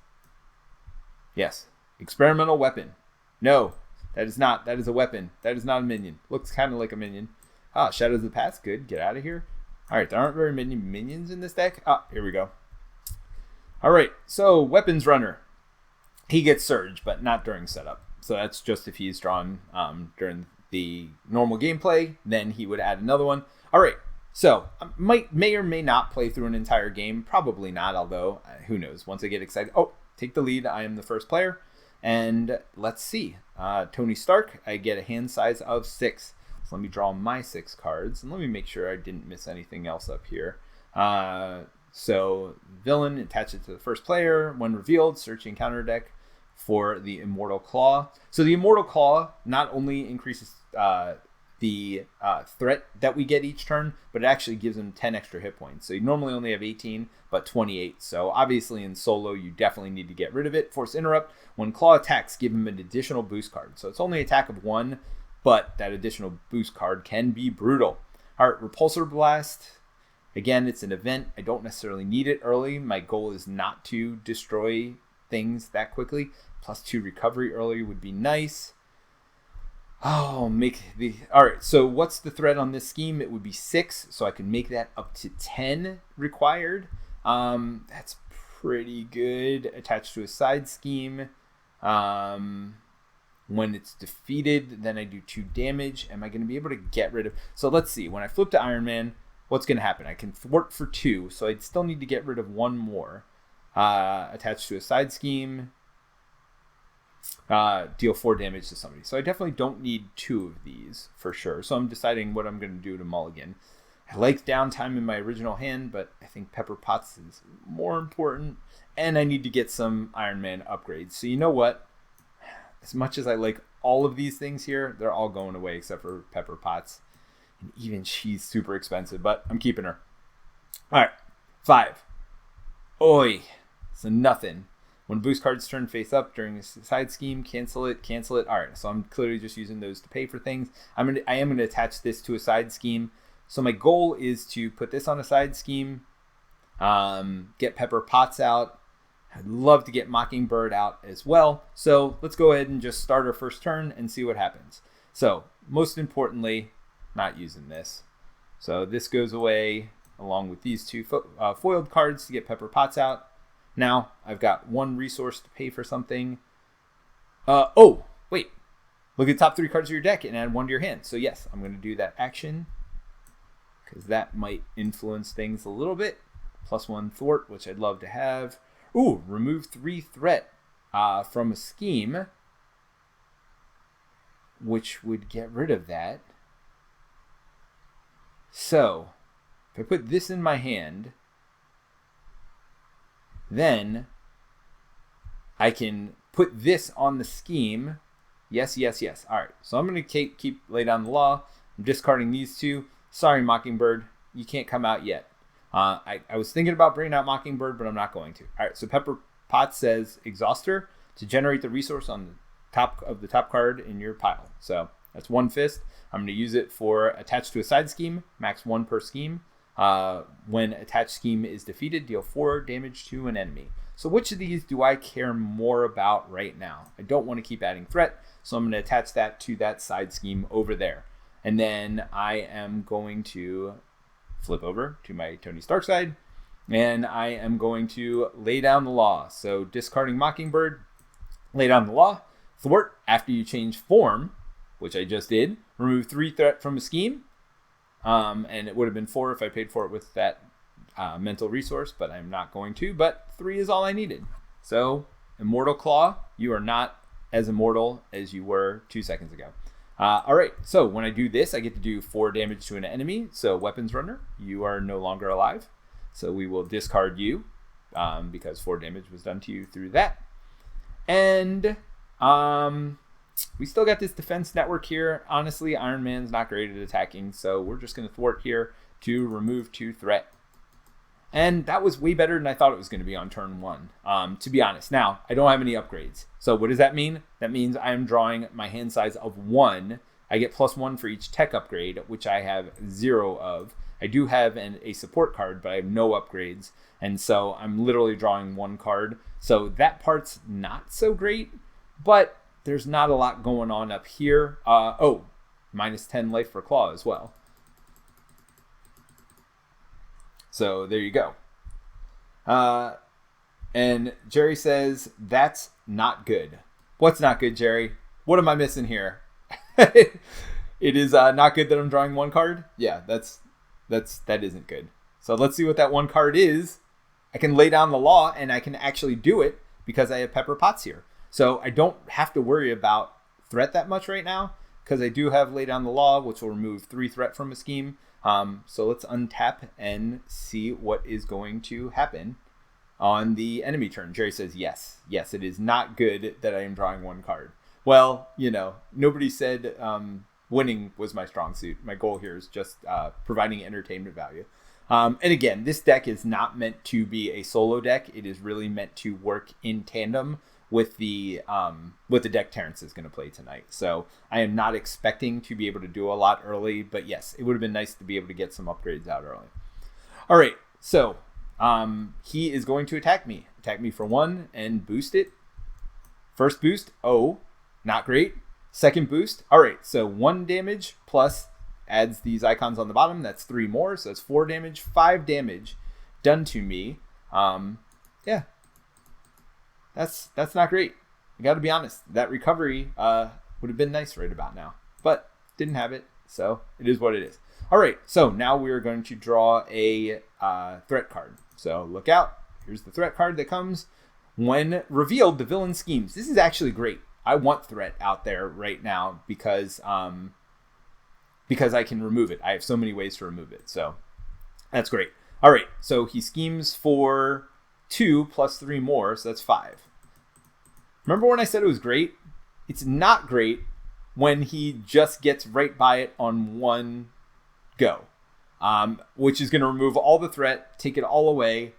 Yes. Experimental weapon. No, that is not. That is a weapon. That is not a minion. Looks kind of like a minion. Ah, Shadows of the Past. Good. Get out of here. All right, there aren't very many minions in this deck. Ah, here we go. All right, so Weapons Runner. He gets Surge, but not during setup. So that's just if he's drawn during the normal gameplay, then he would add another one. All right. So, may or may not play through an entire game. Probably not, although, who knows. Once I get excited. Oh, take the lead. I am the first player. And let's see. Tony Stark, I get a hand size of 6. So let me draw my 6 cards. And let me make sure I didn't miss anything else up here. So, villain, attach it to the first player. When revealed, searching counter deck for the Immortal Claw. So the Immortal Claw not only increases the threat that we get each turn, but it actually gives him 10 extra hit points. So you normally only have 18, but 28. So obviously in solo, you definitely need to get rid of it. Force Interrupt. When Claw attacks, give him an additional boost card. So it's only attack of 1, but that additional boost card can be brutal. All right, Repulsor Blast. Again, it's an event. I don't necessarily need it early. My goal is not to destroy things that quickly. +2 recovery early would be nice. Oh, all right, so what's the threat on this scheme? It would be 6, so I can make that up to 10 required. That's pretty good. Attached to a side scheme. When it's defeated, then I do 2 damage. Am I going to be able to get rid of... So let's see. When I flip to Iron Man, what's going to happen? I can thwart for 2, so I'd still need to get rid of 1 more. Attached to a side scheme. Deal 4 damage to somebody. So I definitely don't need 2 of these for sure. So I'm deciding what I'm going to do to mulligan. I like downtime in my original hand, but I think Pepper Potts is more important. And I need to get some Iron Man upgrades. So you know what? As much as I like all of these things here, they're all going away except for Pepper Potts. And even she's super expensive, but I'm keeping her. All right, 5. Oi. So nothing. When boost cards turn face up during a side scheme, cancel it. All right, so I'm clearly just using those to pay for things. I am going to attach this to a side scheme. So my goal is to put this on a side scheme, get Pepper Potts out. I'd love to get Mockingbird out as well. So let's go ahead and just start our first turn and see what happens. So most importantly, not using this. So this goes away along with these 2 foiled cards to get Pepper Potts out. Now I've got 1 resource to pay for something. Oh, wait. Look at the top 3 cards of your deck and add 1 to your hand. So yes, I'm going to do that action because that might influence things a little bit. +1 thwart, which I'd love to have. Ooh, remove 3 threat from a scheme, which would get rid of that. So if I put this in my hand, then I can put this on the scheme. Yes. All right, so I'm going to keep lay down the law. I'm discarding these 2. Sorry, Mockingbird, you can't come out yet. I was thinking about bringing out Mockingbird, but I'm not going to. All right, so Pepper Potts says exhaust her to generate the resource on the top of the top card in your pile. So that's 1 fist. I'm going to use it for attached to a side scheme, max 1 per scheme. When attached scheme is defeated, deal 4 damage to an enemy. So which of these do I care more about right now? I don't want to keep adding threat, so I'm going to attach that to that side scheme over there. And then I am going to flip over to my Tony Stark side, and I am going to lay down the law. So discarding Mockingbird, lay down the law, thwart after you change form, which I just did, remove 3 threat from a scheme. And it would have been 4 if I paid for it with that mental resource, but I'm not going to. But 3 is all I needed. So, Immortal Claw, you are not as immortal as you were 2 seconds ago. All right, so when I do this, I get to do 4 damage to an enemy. So, Weapons Runner, you are no longer alive. So, we will discard you because 4 damage was done to you through that. And we still got this defense network here. Honestly, Iron Man's not great at attacking, so we're just going to thwart here to remove 2 threat. And that was way better than I thought it was going to be on turn 1, to be honest. Now, I don't have any upgrades. So what does that mean? That means I am drawing my hand size of 1. I get +1 for each tech upgrade, which I have 0 of. I do have a support card, but I have no upgrades. And so I'm literally drawing 1 card. So that part's not so great, but there's not a lot going on up here. -10 life for Claw as well. So there you go. And Jerry says, that's not good. What's not good, Jerry? What am I missing here? It is not good that I'm drawing 1 card. Yeah, that isn't good. So let's see what that 1 card is. I can lay down the law and I can actually do it because I have Pepper Potts here. So I don't have to worry about threat that much right now because I do have lay down the law, which will remove 3 threat from a scheme. So let's untap and see what is going to happen on the enemy turn. Jerry says, yes, it is not good that I am drawing 1 card. Well, nobody said winning was my strong suit. My goal here is just providing entertainment value. And again, this deck is not meant to be a solo deck. It is really meant to work in tandem with the deck Terrence is going to play tonight. So I am not expecting to be able to do a lot early, but yes, it would have been nice to be able to get some upgrades out early. All right, so he is going to attack me for 1 and boost it. First boost, not great. Second boost, all right, so 1 damage plus adds these icons on the bottom. That's 3 more, so that's 4 damage, 5 damage done to me. Yeah. That's not great. I got to be honest. That recovery would have been nice right about now, but didn't have it. So it is what it is. All right, so now we're going to draw a threat card. So look out. Here's the threat card that comes. When revealed, the villain schemes. This is actually great. I want threat out there right now because I can remove it. I have so many ways to remove it. So that's great. All right, so he schemes for 2 plus 3 more, so that's 5. Remember when I said it was great? It's not great when he just gets right by it on one go, which is going to remove all the threat, take it all away.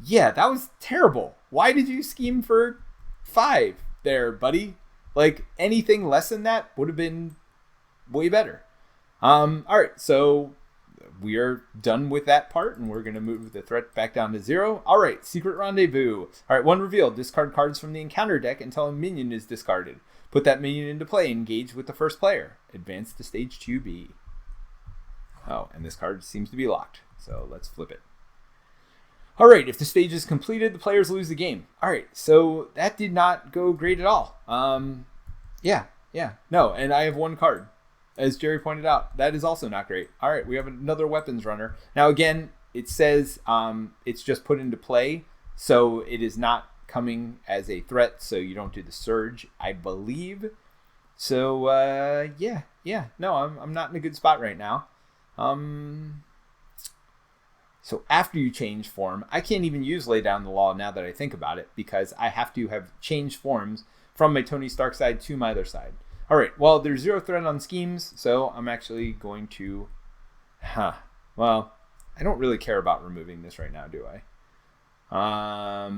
Yeah, that was terrible. Why did you scheme for 5 there, buddy? Like, anything less than that would have been way better. All right, so we are done with that part, and we're going to move the threat back down to 0. All right, secret rendezvous. All right, when revealed, discard cards from the encounter deck until a minion is discarded. Put that minion into play, engage with the first player. Advance to stage 2B. Oh, and this card seems to be locked, so let's flip it. All right, if the stage is completed, the players lose the game. All right, so that did not go great at all. No, and I have 1 card. As Jerry pointed out, that is also not great. All right, we have another weapons runner. Now, again, it says it's just put into play, so it is not coming as a threat, so you don't do the surge, I believe. So, no, I'm not in a good spot right now. So after you change form, I can't even use Lay Down the Law now that I think about it, because I have to have changed forms from my Tony Stark side to my other side. All right, well, there's 0 threat on schemes, so I'm actually going to... Well, I don't really care about removing this right now, do I?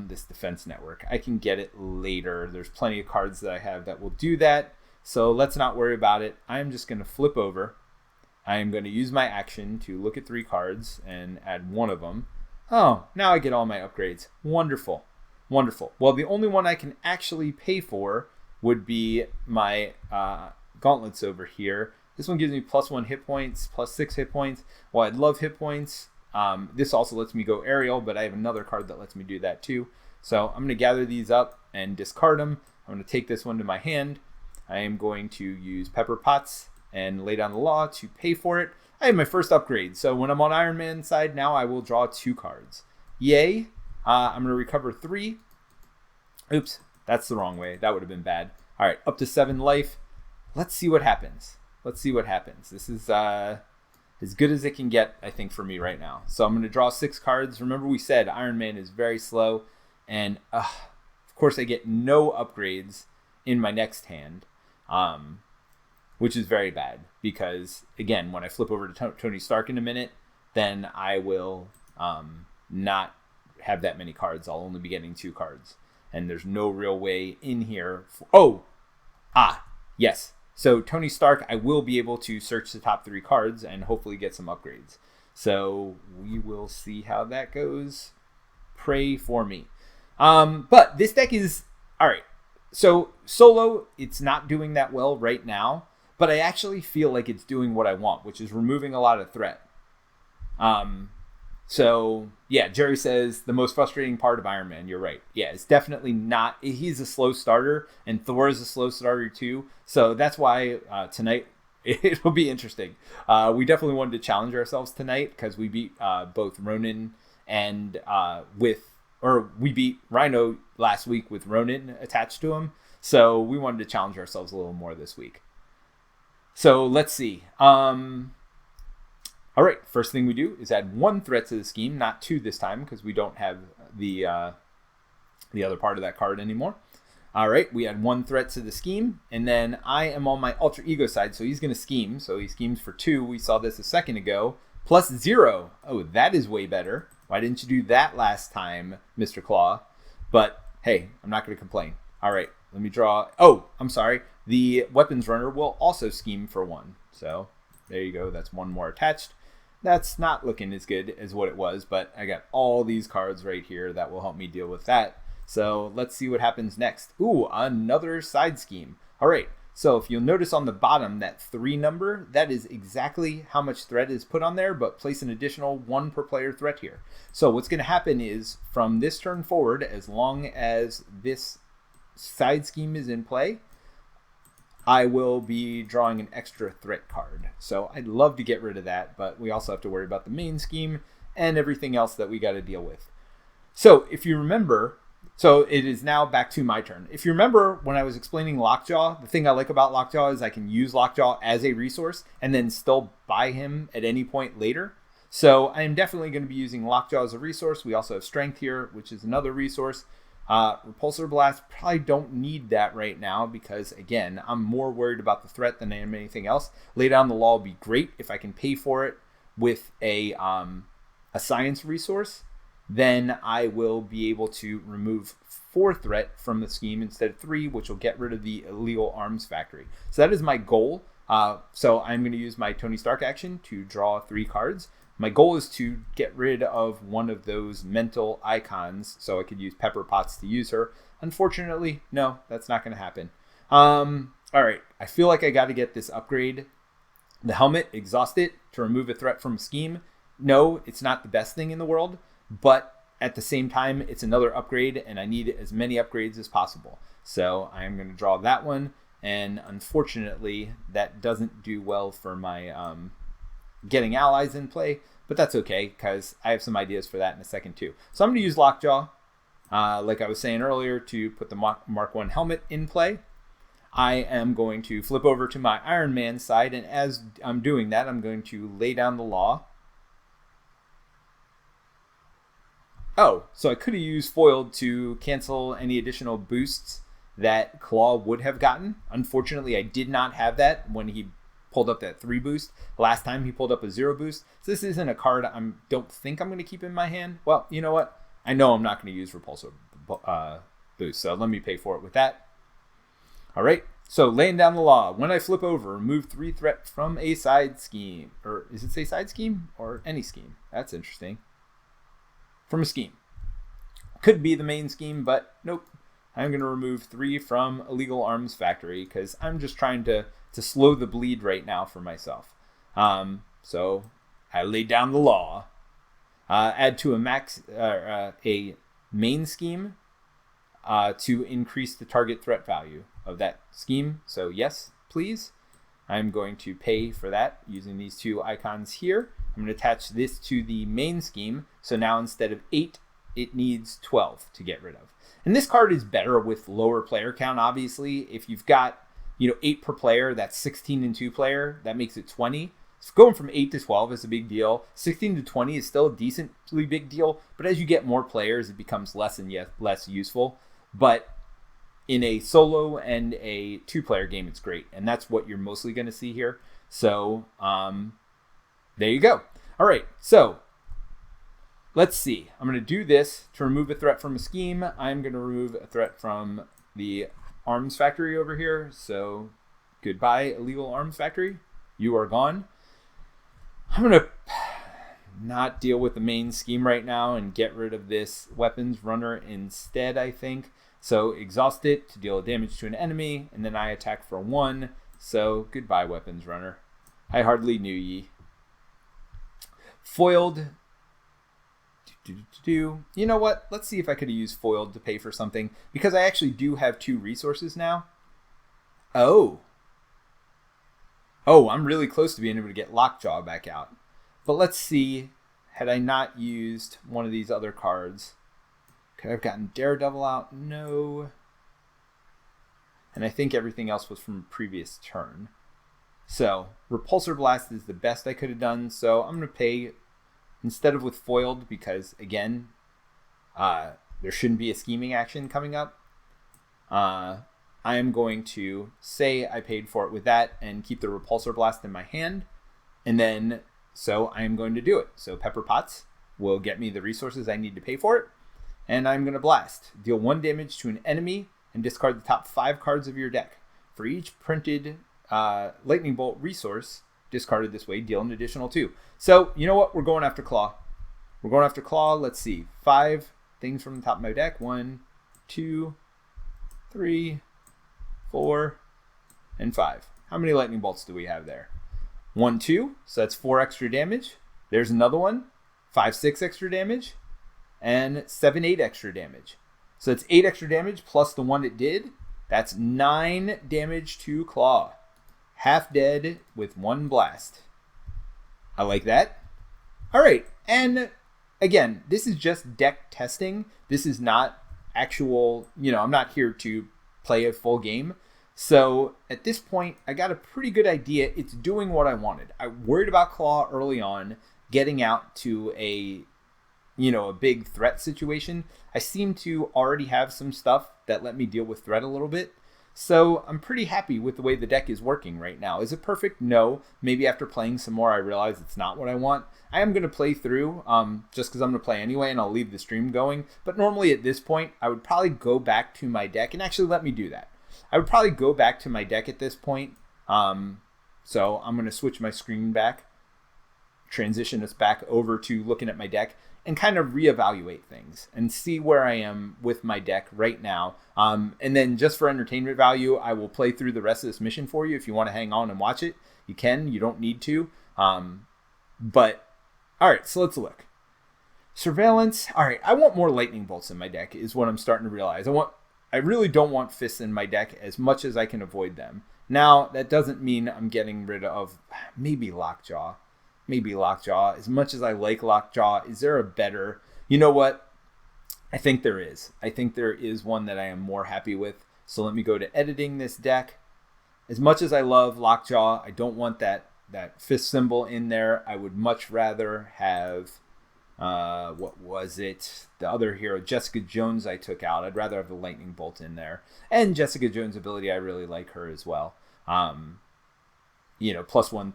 This defense network. I can get it later. There's plenty of cards that I have that will do that, so let's not worry about it. I'm just going to flip over. I am going to use my action to look at 3 cards and add 1 of them. Oh, now I get all my upgrades. Wonderful. Wonderful. Well, the only one I can actually pay for would be my gauntlets over here. This one gives me +1 hit points, +6 hit points. Well, I'd love hit points. This also lets me go aerial, but I have another card that lets me do that too. So I'm going to gather these up and discard them. I'm going to take this one to my hand. I am going to use Pepper Potts and Lay Down the Law to pay for it. I have my first upgrade. So when I'm on Iron Man's side, now I will draw 2 cards. Yay. I'm going to recover 3. Oops. That's the wrong way. That would have been bad. All right, up to 7 life. Let's see what happens. Let's see what happens. This is as good as it can get, I think, for me right now. So I'm going to draw 6 cards. Remember we said Iron Man is very slow. And, of course, I get no upgrades in my next hand, which is very bad. Because, again, when I flip over to Tony Stark in a minute, then I will not have that many cards. I'll only be getting 2 cards. And there's no real way in here. Yes. So Tony Stark, I will be able to search the top 3 cards and hopefully get some upgrades. So we will see how that goes. Pray for me. But this deck is, all right. So solo, it's not doing that well right now, but I actually feel like it's doing what I want, which is removing a lot of threat. So, yeah, Jerry says the most frustrating part of Iron Man. You're right. Yeah, it's definitely not. He's a slow starter, and Thor is a slow starter too. So that's why tonight it'll be interesting. We definitely wanted to challenge ourselves tonight because we beat both Ronan and we beat Rhino last week with Ronan attached to him. So we wanted to challenge ourselves a little more this week. So let's see. All right, first thing we do is add 1 threat to the scheme, not 2 this time because we don't have the other part of that card anymore. All right, we add 1 threat to the scheme, and then I am on my alter ego side, so he's going to scheme. So he schemes for 2. We saw this a second ago. +0. Oh, that is way better. Why didn't you do that last time, Mr. Claw? But hey, I'm not going to complain. All right, let me draw. Oh, I'm sorry. The weapons runner will also scheme for 1. So there you go. That's 1 more attached. That's not looking as good as what it was, but I got all these cards right here that will help me deal with that. So let's see what happens next. Ooh, another side scheme. All right, so if you'll notice on the bottom, that 3 number, that is exactly how much threat is put on there, but place an additional 1 per player threat here. So what's going to happen is from this turn forward, as long as this side scheme is in play, I will be drawing an extra threat card. So I'd love to get rid of that, but we also have to worry about the main scheme and everything else that we got to deal with. So if you remember, so it is now back to my turn. If you remember when I was explaining Lockjaw, the thing I like about Lockjaw is I can use Lockjaw as a resource and then still buy him at any point later. So I am definitely going to be using Lockjaw as a resource. We also have Strength here, which is another resource. Repulsor Blast, probably don't need that right now because, again, I'm more worried about the threat than I am anything else. Lay Down the Law would be great if I can pay for it with a science resource. Then I will be able to remove 4 threat from the scheme instead of 3, which will get rid of the illegal arms factory. So that is my goal. So I'm going to use my Tony Stark action to draw 3 cards. My goal is to get rid of one of those mental icons so I could use Pepper Potts to use her. Unfortunately, no, that's not going to happen. All right, I feel like I got to get this upgrade. The helmet, exhaust it to remove a threat from a scheme. No, it's not the best thing in the world, but at the same time, it's another upgrade, and I need as many upgrades as possible. So I am going to draw that one, and unfortunately, that doesn't do well for my getting allies in play, but that's okay because I have some ideas for that in a second too. So I'm going to use Lockjaw, like I was saying earlier, to put the Mark 1 helmet in play. I am going to flip over to my Iron Man side, and as I'm doing that, I'm going to lay down the law. Oh, so I could have used Foiled to cancel any additional boosts that Claw would have gotten. Unfortunately, I did not have that when he pulled up that 3 boost. Last time he pulled up a 0 boost. So this isn't a card I don't think I'm going to keep in my hand. Well, you know what? I know I'm not going to use Repulsor boost, so let me pay for it with that. All right, so laying down the law. When I flip over, remove 3 threat from a side scheme. Or is it say side scheme or any scheme? That's interesting. From a scheme. Could be the main scheme, but nope. I'm going to remove 3 from Illegal Arms Factory because I'm just trying to slow the bleed right now for myself. So I laid down the law. Add to a main scheme to increase the target threat value of that scheme. So yes, please. I'm going to pay for that using these 2 icons here. I'm going to attach this to the main scheme. So now instead of 8, it needs 12 to get rid of. And this card is better with lower player count, obviously. If you've got 8 per player, that's 16 in 2 player. That makes it 20. So going from 8 to 12 is a big deal. 16 to 20 is still a decently big deal. But as you get more players, it becomes less and less useful. But in a solo and a 2-player game, it's great. And that's what you're mostly going to see here. So there you go. All right, so let's see. I'm going to do this to remove a threat from a scheme. I'm going to remove a threat from the arms factory over here. So goodbye, Illegal Arms Factory. You are gone. I'm going to not deal with the main scheme right now and get rid of this weapons runner instead, I think. So exhaust it to deal damage to an enemy, and then I attack for 1. So goodbye, weapons runner. I hardly knew ye. Foiled. You know what? Let's see if I could use Foiled to pay for something, because I actually do have 2 resources now. Oh, I'm really close to being able to get Lockjaw back out. But let's see, had I not used one of these other cards, could I have gotten Daredevil out? No. And I think everything else was from a previous turn. So Repulsor Blast is the best I could have done. So I'm going to pay instead of with Foiled because, again, there shouldn't be a scheming action coming up. I am going to say I paid for it with that and keep the Repulsor Blast in my hand. And then, so I am going to do it. So Pepper Potts will get me the resources I need to pay for it. And I'm going to blast. Deal 1 damage to an enemy and discard the top 5 cards of your deck. For each printed Lightning Bolt resource discarded this way, deal an additional 2. So, you know what? We're going after Claw. We're going after Claw. Let's see. 5 things from the top of my deck. 1, 2, 3, 4, and 5. How many Lightning Bolts do we have there? 1, 2. So that's 4 extra damage. There's another one. 5, 6 extra damage. And 7, 8 extra damage. So it's 8 extra damage plus the 1 it did. That's 9 damage to Claw. Half dead with 1 blast. I like that. All right, and again, this is just deck testing. This is not actual, I'm not here to play a full game. So at this point, I got a pretty good idea. It's doing what I wanted. I worried about Claw early on, getting out to a big threat situation. I seem to already have some stuff that let me deal with threat a little bit. So I'm pretty happy with the way the deck is working right now. Is it perfect? No. Maybe after playing some more, I realize it's not what I want. I am going to play through just because I'm going to play anyway, and I'll leave the stream going. But normally at this point, I would probably go back to my deck, and actually let me do that. I would probably go back to my deck at this point. So I'm going to switch my screen back, transition us back over to looking at my deck, and kind of reevaluate things and see where I am with my deck right now. And then just for entertainment value, I will play through the rest of this mission for you. If you want to hang on and watch it, you can. You don't need to. But all right, so let's look. Surveillance. All right, I want more lightning bolts in my deck is what I'm starting to realize. I really don't want fists in my deck as much as I can avoid them. Now, that doesn't mean I'm getting rid of maybe Lockjaw. Maybe Lockjaw. As much as I like Lockjaw, is there a better? You know what? I think there is. I think there is one that I am more happy with. So let me go to editing this deck. As much as I love Lockjaw, I don't want that fist symbol in there. I would much rather have, what was it? The other hero, Jessica Jones, I took out. I'd rather have the lightning bolt in there. And Jessica Jones' ability, I really like her as well. +1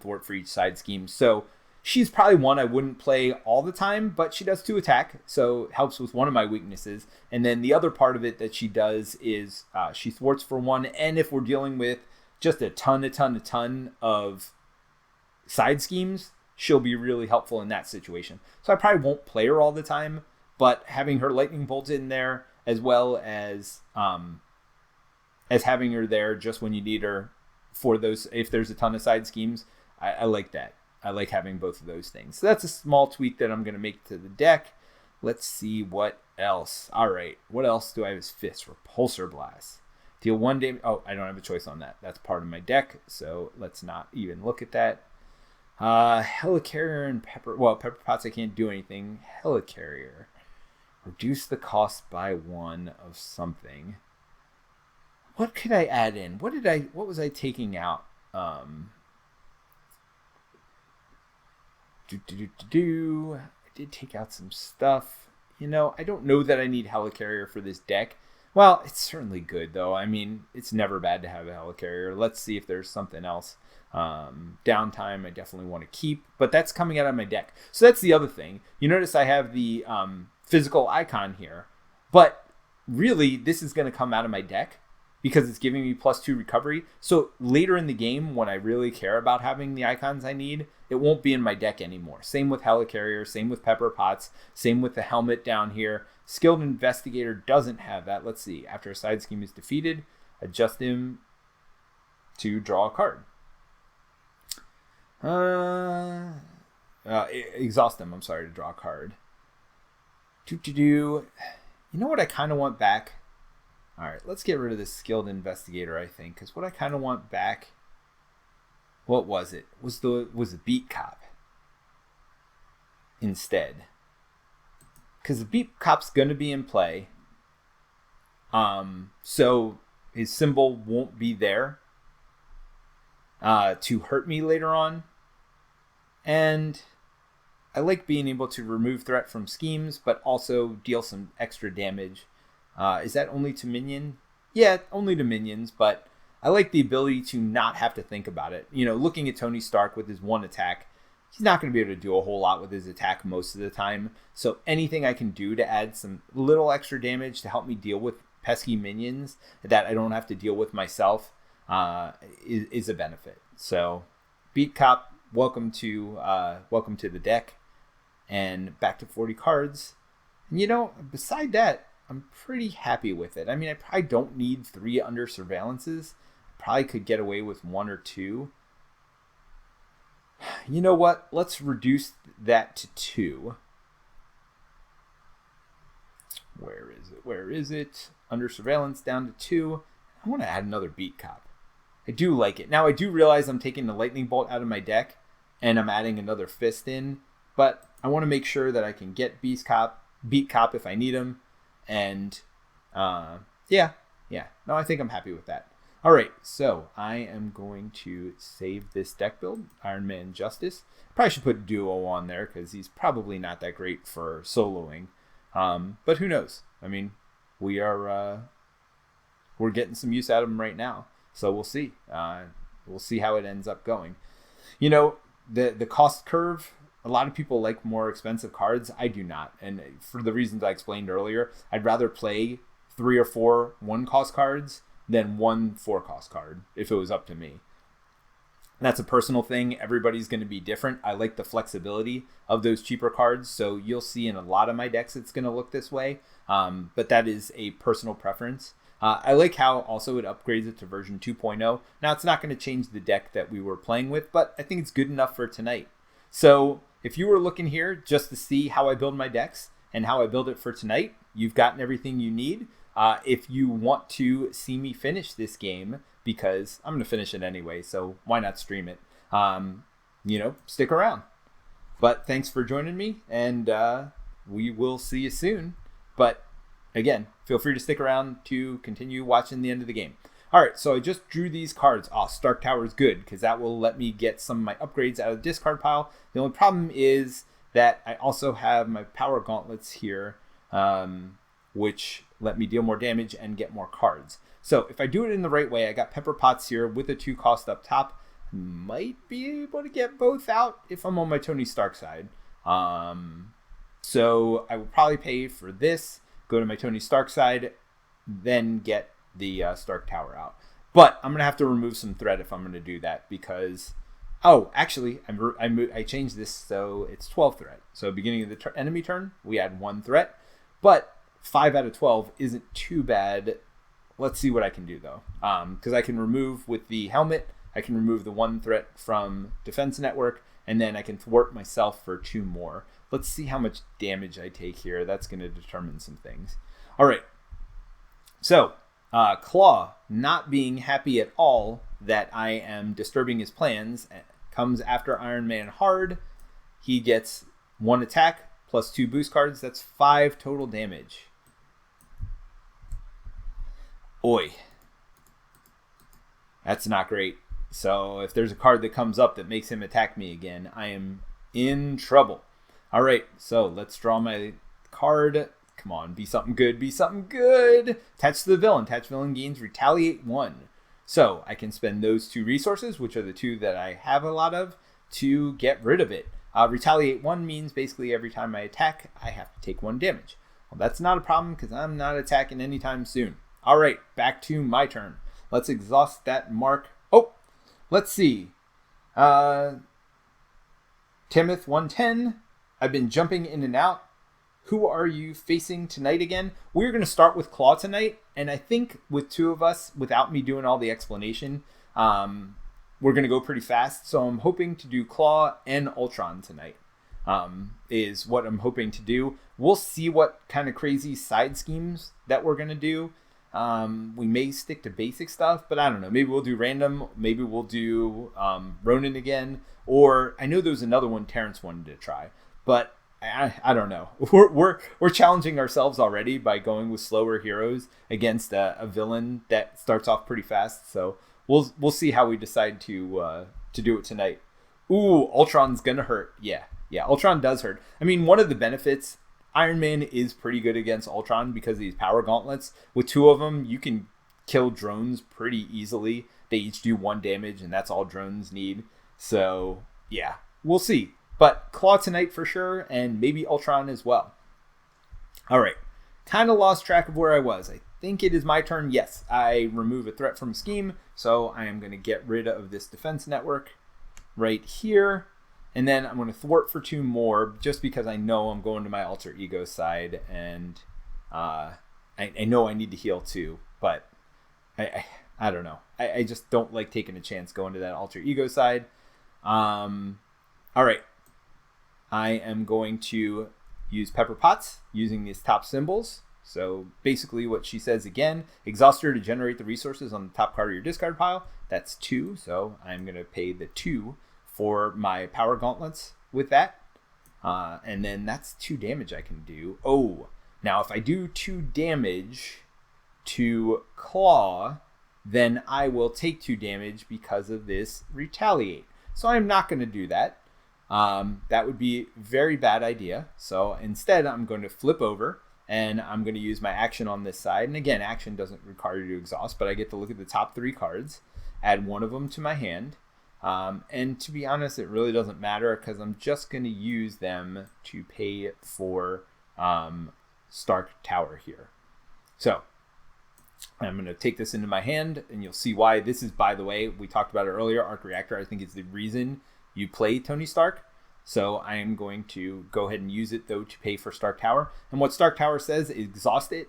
thwart for each side scheme. So she's probably one I wouldn't play all the time, but she does 2 attack, so it helps with one of my weaknesses. And then the other part of it that she does is she thwarts for 1, and if we're dealing with just a ton of side schemes, she'll be really helpful in that situation. So I probably won't play her all the time, but having her lightning bolt in there, as well as having her there just when you need her for those, if there's a ton of side schemes, I like that. I like having both of those things. So that's a small tweak that I'm going to make to the deck. Let's see what else. All right. What else do I have as fist? Repulsor Blast. Deal 1 damage. Oh, I don't have a choice on that. That's part of my deck. So let's not even look at that. Helicarrier and Pepper. Well, Pepper Potts, I can't do anything. Helicarrier. Reduce the cost by 1 of something. What could I add in? What was I taking out? I did take out some stuff. I don't know that I need Helicarrier for this deck. Well, it's certainly good, though. I mean, it's never bad to have a Helicarrier. Let's see if there's something else. Downtime, I definitely want to keep, but that's coming out of my deck. So that's the other thing. You notice I have the physical icon here, but really, this is going to come out of my deck because it's giving me +2 recovery. So later in the game, when I really care about having the icons I need, it won't be in my deck anymore. Same with Helicarrier, same with Pepper Potts, same with the helmet down here. Skilled Investigator doesn't have that. Let's see. After a side scheme is defeated, adjust him to draw a card. Exhaust him, I'm sorry, to draw a card. You know what I kind of want back? All right, let's get rid of this Skilled Investigator, I think, because what I kind of want back, what was it? Was the Beat Cop instead. Because the Beat Cop's going to be in play, so his symbol won't be there to hurt me later on. And I like being able to remove threat from schemes, but also deal some extra damage. Is that only to minion? Yeah, only to minions, but I like the ability to not have to think about it. Looking at Tony Stark with his 1 attack, he's not going to be able to do a whole lot with his attack most of the time. So anything I can do to add some little extra damage to help me deal with pesky minions that I don't have to deal with myself is a benefit. So Beat Cop, welcome to the deck, and back to 40 cards. And beside that, I'm pretty happy with it. I mean, I probably don't need 3 under surveillances. I probably could get away with 1 or 2. You know what? Let's reduce that to 2. Where is it? Under surveillance down to 2. I want to add another Beat Cop. I do like it. Now, I do realize I'm taking the Lightning Bolt out of my deck, and I'm adding another Fist in, but I want to make sure that I can get Beat Cop if I need him, and yeah. No, I think I'm happy with that. All right, so I am going to save this deck build, Iron Man Justice. Probably should put Duo on there because he's probably not that great for soloing, but who knows? I mean, we're getting some use out of him right now. So we'll see. We'll see how it ends up going. You know, the cost curve, a lot of people like more expensive cards. I do not. And for the reasons I explained earlier, I'd rather play 3 or 4 1-cost cards than 1 4-cost card if it was up to me. That's a personal thing. Everybody's going to be different. I like the flexibility of those cheaper cards. So you'll see in a lot of my decks it's going to look this way. But that is a personal preference. I like how also it upgrades it to version 2.0. Now, it's not going to change the deck that we were playing with, but I think it's good enough for tonight. So if you were looking here just to see how I build my decks and how I build it for tonight, you've gotten everything you need. If you want to see me finish this game, because I'm going to finish it anyway, so why not stream it? Stick around. But thanks for joining me, and we will see you soon. But again, feel free to stick around to continue watching the end of the game. All right, so I just drew these cards. Stark Tower is good because that will let me get some of my upgrades out of the discard pile. The only problem is that I also have my Power Gauntlets here, which let me deal more damage and get more cards. So if I do it in the right way, I got Pepper Potts here with a 2-cost up top. Might be able to get both out if I'm on my Tony Stark side. So I will probably pay for this, go to my Tony Stark side, then get the Stark Tower out. But I'm going to have to remove some threat if I'm going to do that because... Oh, actually, I changed this so it's 12 threat. So beginning of the enemy turn, we add 1 threat. But 5 out of 12 isn't too bad. Let's see what I can do, though. Because I can remove with the helmet, I can remove the 1 threat from Defense Network, and then I can thwart myself for 2 more. Let's see how much damage I take here. That's going to determine some things. All right. So, Claw, not being happy at all that I am disturbing his plans, comes after Iron Man hard. He gets 1 attack plus 2 boost cards. That's 5 total damage. Oi. That's not great. So if there's a card that comes up that makes him attack me again, I am in trouble. All right, so let's draw my card. Come on, be something good, be something good. Attach to the villain. Attach villain gains Retaliate 1. So I can spend those 2 resources, which are the 2 that I have a lot of, to get rid of it. Retaliate 1 means basically every time I attack, I have to take 1 damage. Well, that's not a problem because I'm not attacking anytime soon. All right, back to my turn. Let's exhaust that mark. Oh, let's see. Timoth 110. I've been jumping in and out. Who are you facing tonight again? We're going to start with Claw tonight. And I think with 2 of us, without me doing all the explanation, we're going to go pretty fast. So I'm hoping to do Claw and Ultron tonight, is what I'm hoping to do. We'll see what kind of crazy side schemes that we're going to do. We may stick to basic stuff, but I don't know. Maybe we'll do random. Maybe we'll do Ronin again. Or I know there's another one Terrence wanted to try, but I don't know. We're challenging ourselves already by going with slower heroes against a villain that starts off pretty fast. So we'll see how we decide to do it tonight. Ooh, Ultron's gonna hurt. Yeah, Ultron does hurt. I mean, one of the benefits, Iron Man is pretty good against Ultron because of these power gauntlets. With 2 of them, you can kill drones pretty easily. They each do 1 damage, and that's all drones need. So, yeah, we'll see. But Claw tonight for sure, and maybe Ultron as well. All right, kind of lost track of where I was. I think it is my turn. Yes, I remove a threat from a scheme, so I am going to get rid of this Defense Network right here. And then I'm going to thwart for 2 more just because I know I'm going to my alter ego side. And I know I need to heal too. But I don't know. I just don't like taking a chance going to that alter ego side. All right. I am going to use Pepper Potts using these top symbols. So basically what she says again, exhaust her to generate the resources on the top card of your discard pile. That's 2, so I'm going to pay the 2 for my power gauntlets with that. And then that's 2 damage I can do. Oh, now if I do 2 damage to Claw, then I will take 2 damage because of this retaliate. So I'm not going to do that. That would be a very bad idea. So instead, I'm going to flip over and I'm going to use my action on this side. And again, action doesn't require you to exhaust, but I get to look at the top 3 cards, add one of them to my hand. And to be honest, it really doesn't matter because I'm just going to use them to pay for Stark Tower here. So I'm going to take this into my hand, and you'll see why. This is, by the way, we talked about it earlier, Arc Reactor, I think is the reason you play Tony Stark. So I am going to go ahead and use it, though, to pay for Stark Tower. And what Stark Tower says is exhaust it,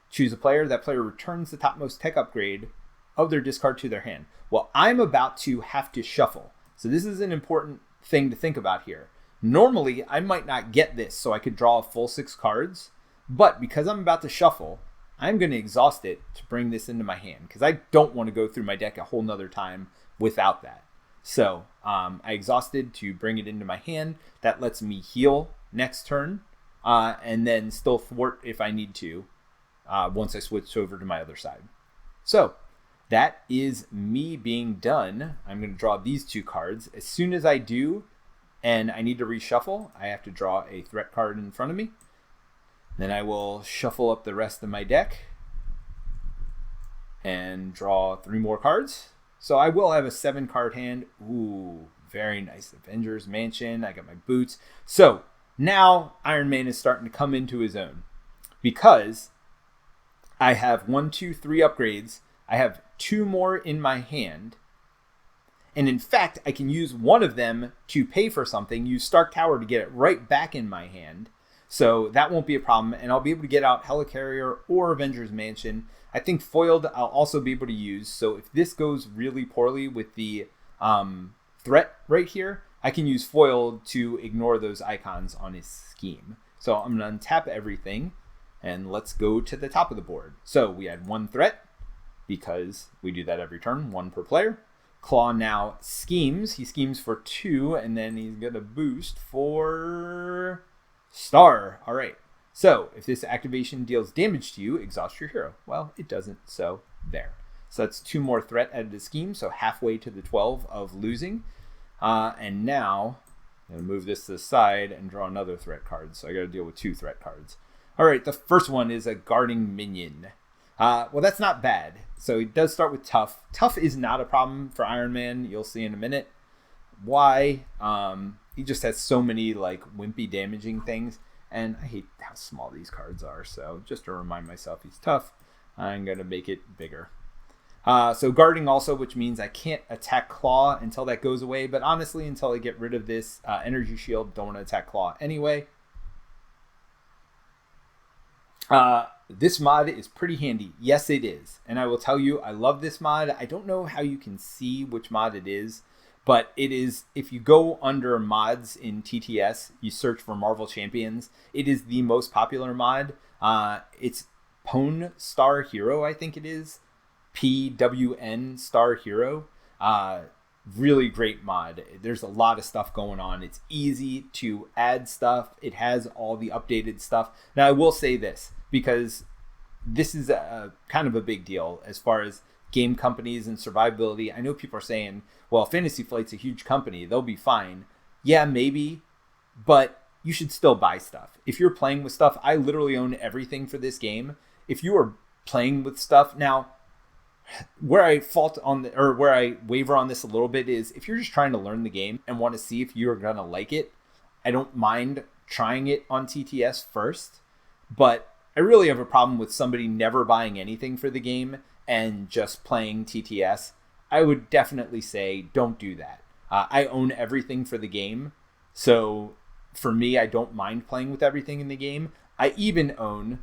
choose a player. That player returns the topmost tech upgrade of their discard to their hand. Well, I'm about to have to shuffle. So this is an important thing to think about here. Normally, I might not get this, so I could draw a full 6 cards. But because I'm about to shuffle, I'm going to exhaust it to bring this into my hand because I don't want to go through my deck a whole nother time without that. So I exhausted to bring it into my hand. That lets me heal next turn and then still thwart if I need to once I switch over to my other side. So that is me being done. I'm going to draw these 2 cards. As soon as I do and I need to reshuffle, I have to draw a threat card in front of me. Then I will shuffle up the rest of my deck and draw 3 more cards. So I will have a 7-card hand. Ooh, very nice. Avengers Mansion. I got my boots. So now Iron Man is starting to come into his own because I have 1, 2, 3 upgrades. I have 2 more in my hand. And in fact, I can use one of them to pay for something, use Stark Tower to get it right back in my hand. So that won't be a problem, and I'll be able to get out Helicarrier or Avengers Mansion. I think Foiled I'll also be able to use, so if this goes really poorly with the threat right here, I can use Foiled to ignore those icons on his scheme. So I'm going to untap everything, and let's go to the top of the board. So we had 1 threat, because we do that every turn, 1 per player. Claw now schemes. He schemes for 2, and then he's going to boost for Star. All right. So if this activation deals damage to you, exhaust your hero. Well, it doesn't, so there. So that's 2 more threat added to scheme, so halfway to the 12 of losing. And now I'm going to move this to the side and draw another threat card. So I got to deal with 2 threat cards. All right, the first one is a guarding minion. Well, that's not bad. So it does start with tough. Tough is not a problem for Iron Man. You'll see in a minute why. He just has so many like wimpy damaging things, and I hate how small these cards are. So just to remind myself he's tough, I'm gonna make it bigger. So guarding also, which means I can't attack Claw until that goes away. But honestly, until I get rid of this energy shield, don't want to attack Claw anyway. This mod is pretty handy. Yes, it is. And I will tell you, I love this mod. I don't know how you can see which mod it is, but it is, if you go under mods in TTS, you search for Marvel Champions, it is the most popular mod. It's Pwn Star Hero, I think it is. PWN Star Hero. Really great mod. There's a lot of stuff going on. It's easy to add stuff. It has all the updated stuff. Now, I will say this, because this is a kind of a big deal as far as game companies and survivability. I know people are saying, well, Fantasy Flight's a huge company, they'll be fine. Yeah, maybe, but you should still buy stuff. If you're playing with stuff, I literally own everything for this game. If you are playing with stuff, now, where I fault on the, or where I waver on this a little bit is if you're just trying to learn the game and want to see if you're going to like it, I don't mind trying it on TTS first, but I really have a problem with somebody never buying anything for the game and just playing TTS. I would definitely say don't do that. I own everything for the game, so for me, I don't mind playing with everything in the game. I even own,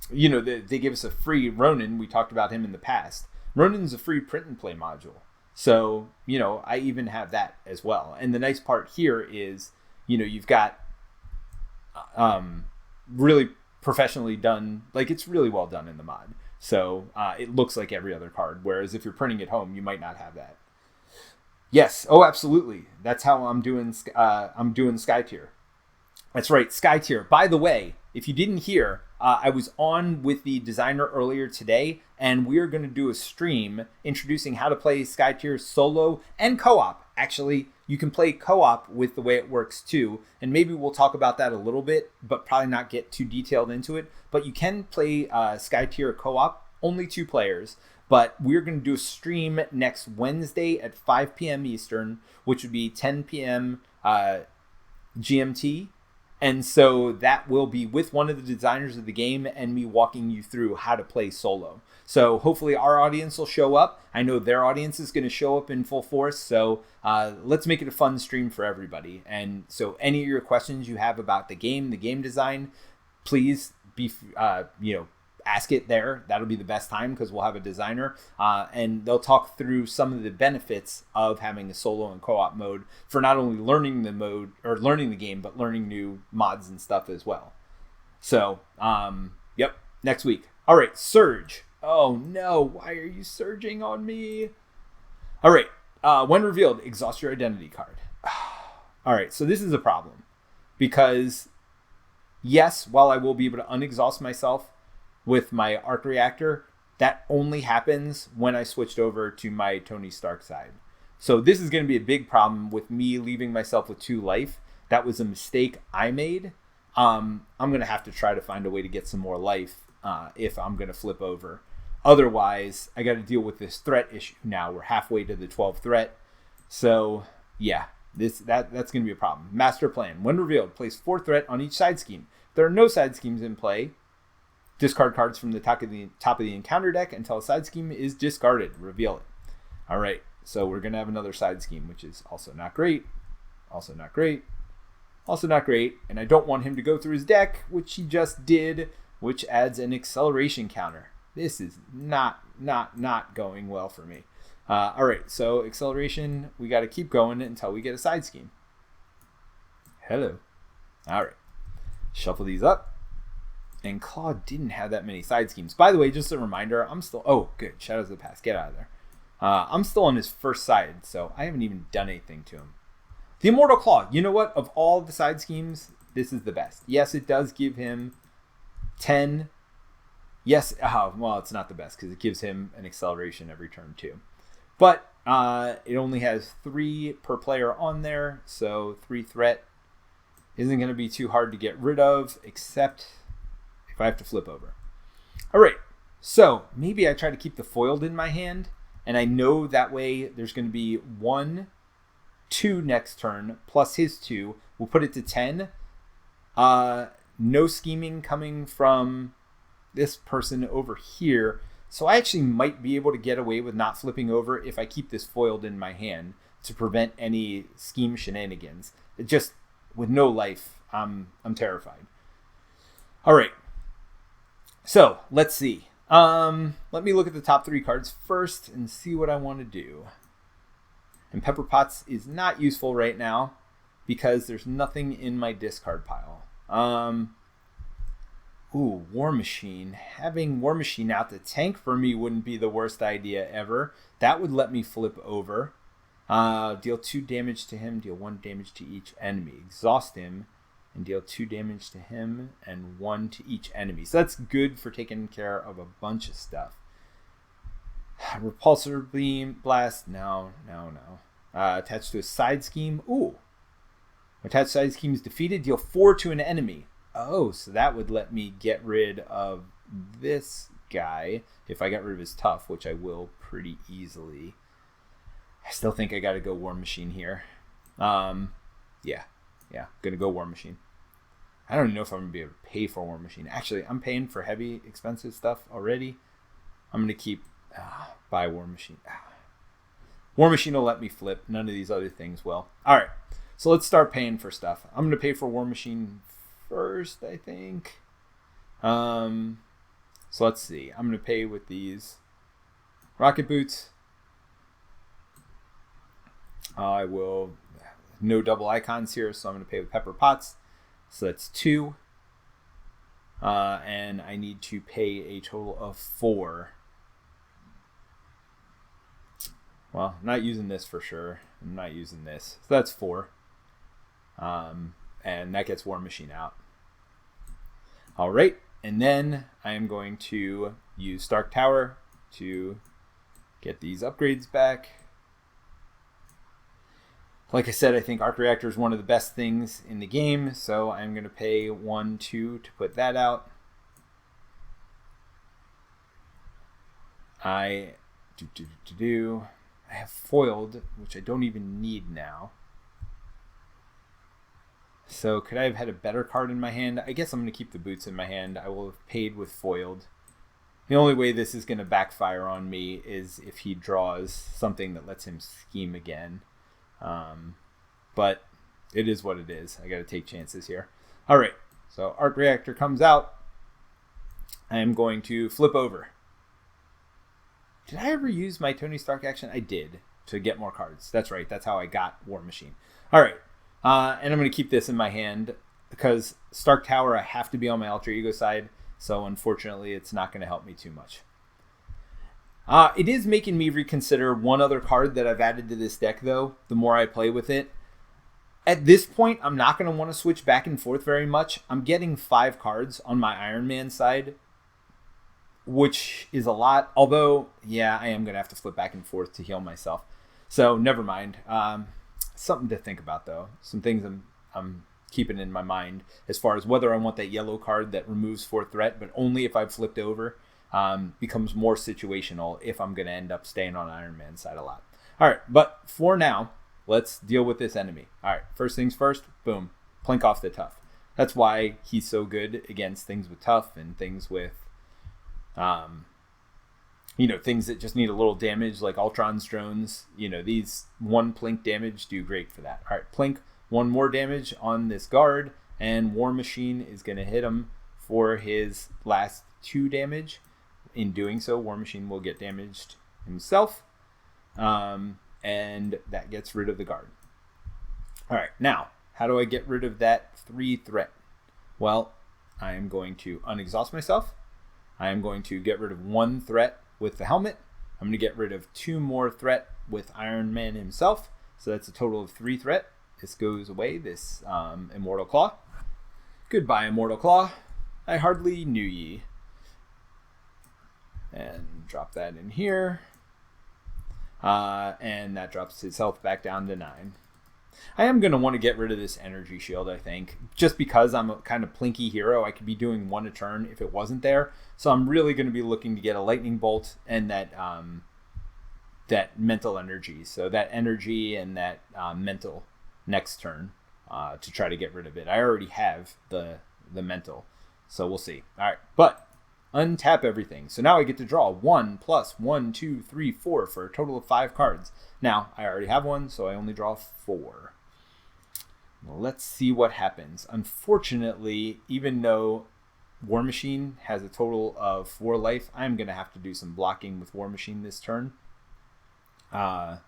they give us a free Ronin. We talked about him in the past. Ronin's a free print and play module. So, I even have that as well. And the nice part here is, you've got really professionally done. Like, it's really well done in the mod. So it looks like every other card. Whereas if you're printing at home, you might not have that. Yes. Oh, absolutely. That's how I'm doing. I'm doing Sky Tier. That's right, Sky Tier. By the way, if you didn't hear, I was on with the designer earlier today, and we're going to do a stream introducing how to play Sky Tier solo and co-op. Actually, you can play co-op with the way it works too, and maybe we'll talk about that a little bit, but probably not get too detailed into it. But you can play Sky Tier co-op, only 2 players. But we're going to do a stream next Wednesday at 5 p.m. Eastern, which would be 10 p.m. GMT. And so that will be with one of the designers of the game and me walking you through how to play solo. So hopefully our audience will show up. I know their audience is going to show up in full force. So let's make it a fun stream for everybody. And so any of your questions you have about the game design, please be, ask it there. That'll be the best time because we'll have a designer and they'll talk through some of the benefits of having a solo and co-op mode for not only learning the mode or learning the game, but learning new mods and stuff as well. So, yep, next week. All right, Surge. Oh no, why are you surging on me? All right, when revealed, exhaust your identity card. All right, so this is a problem because yes, while I will be able to unexhaust myself with my arc reactor, that only happens when I switched over to my Tony Stark side. So this is going to be a big problem with me leaving myself with 2 life. That was a mistake I made. I'm going to have to try to find a way to get some more life if I'm going to flip over. Otherwise, I got to deal with this threat issue now. We're halfway to the 12th threat. So yeah, that's going to be a problem. Master plan. When revealed, place 4 threat on each side scheme. If there are no side schemes in play, discard cards from the top of the encounter deck until a side scheme is discarded. Reveal it. All right, so we're going to have another side scheme, which is also not great. Also not great. Also not great. And I don't want him to go through his deck, which he just did, which adds an acceleration counter. This is not going well for me. All right, so acceleration, we got to keep going until we get a side scheme. Hello. All right, shuffle these up. And Claude didn't have that many side schemes. By the way, just a reminder, I'm still... Oh, good. Shadows of the Past. Get out of there. I'm still on his first side, so I haven't even done anything to him. The Immortal Claw. You know what? Of all the side schemes, this is the best. Yes, it does give him 10. Yes. Well, it's not the best because it gives him an acceleration every turn, too. But it only has 3 per player on there, so 3 threat isn't going to be too hard to get rid of, except... if I have to flip over. All right, so maybe I try to keep the foiled in my hand, and I know that way there's going to be 1, 2 next turn, plus his 2. We'll put it to 10. No scheming coming from this person over here. So I actually might be able to get away with not flipping over if I keep this foiled in my hand to prevent any scheme shenanigans. It just, with no life, I'm terrified. All right. So let's see. Let me look at the top 3 cards first and see what I want to do. And Pepper Potts is not useful right now because there's nothing in my discard pile. War Machine. Having War Machine out the tank for me wouldn't be the worst idea ever. That would let me flip over. Deal 2 damage to him, deal 1 damage to each enemy. Exhaust him. And deal 2 damage to him and 1 to each enemy. So that's good for taking care of a bunch of stuff. Repulsor Beam Blast. No. Attached to a side scheme. Ooh. Attached side scheme is defeated. Deal 4 to an enemy. Oh, so that would let me get rid of this guy if I got rid of his tough, which I will pretty easily. I still think I got to go War Machine here. Yeah, gonna go War Machine. I don't even know if I'm gonna be able to pay for War Machine. Actually, I'm paying for heavy, expensive stuff already. I'm gonna keep buy War Machine. War Machine will let me flip. None of these other things will. All right, so let's start paying for stuff. I'm gonna pay for War Machine first, I think. So let's see. I'm gonna pay with these rocket boots. I will. No double icons here, so I'm going to pay with Pepper Potts. So that's 2. and I need to pay a total of 4. Well, I'm not using this for sure. I'm not using this. So that's 4. And that gets War Machine out. All right. And then I am going to use Stark Tower to get these upgrades back. Like I said, I think Arc Reactor is one of the best things in the game. So I'm going to pay 1, 2 to put that out. I have foiled, which I don't even need now. So could I have had a better card in my hand? I guess I'm going to keep the boots in my hand. I will have paid with foiled. The only way this is going to backfire on me is if he draws something that lets him scheme again. But it is what it is. I got to take chances here. All right, so Arc Reactor comes out. I am going to flip over. Did I ever use my Tony Stark action? I did, to get more cards. That's right. That's how I got War Machine. All right. And I'm going to keep this in my hand because Stark Tower, I have to be on my Alter Ego side. So unfortunately, it's not going to help me too much. It is making me reconsider one other card that I've added to this deck, though, the more I play with it. At this point, I'm not going to want to switch back and forth very much. I'm getting 5 cards on my Iron Man side, which is a lot. Although, yeah, I am going to have to flip back and forth to heal myself. So never mind. Something to think about, though. Some things I'm keeping in my mind as far as whether I want that yellow card that removes 4 threat, but only if I've flipped over. Becomes more situational if I'm going to end up staying on Iron Man's side a lot. All right, but for now, let's deal with this enemy. All right, first things first, boom, plink off the tough. That's why he's so good against things with tough and things with, things that just need a little damage like Ultron's drones. These 1 plink damage do great for that. All right, plink, 1 more damage on this guard, and War Machine is going to hit him for his last 2 damage. In doing so, War Machine will get damaged himself, and that gets rid of the guard. All right, now, how do I get rid of that 3 threat? Well, I am going to unexhaust myself. I am going to get rid of 1 threat with the helmet. I'm going to get rid of 2 more threat with Iron Man himself. So that's a total of 3 threat. This goes away, this Immortal Claw. Goodbye, Immortal Claw. I hardly knew ye. And drop that in here. And that drops his health back down to 9. I am going to want to get rid of this energy shield, I think. Just because I'm a kind of plinky hero, I could be doing 1 a turn if it wasn't there. So I'm really going to be looking to get a lightning bolt and that mental energy. So that energy and that mental next turn to try to get rid of it. I already have the mental. So we'll see. All right, but untap everything. So now I get to draw 1 plus 1, 2, 3, 4 for a total of 5 cards. Now, I already have 1, so I only draw 4. Well, let's see what happens. Unfortunately, even though War Machine has a total of 4 life, I'm going to have to do some blocking with War Machine this turn. Plus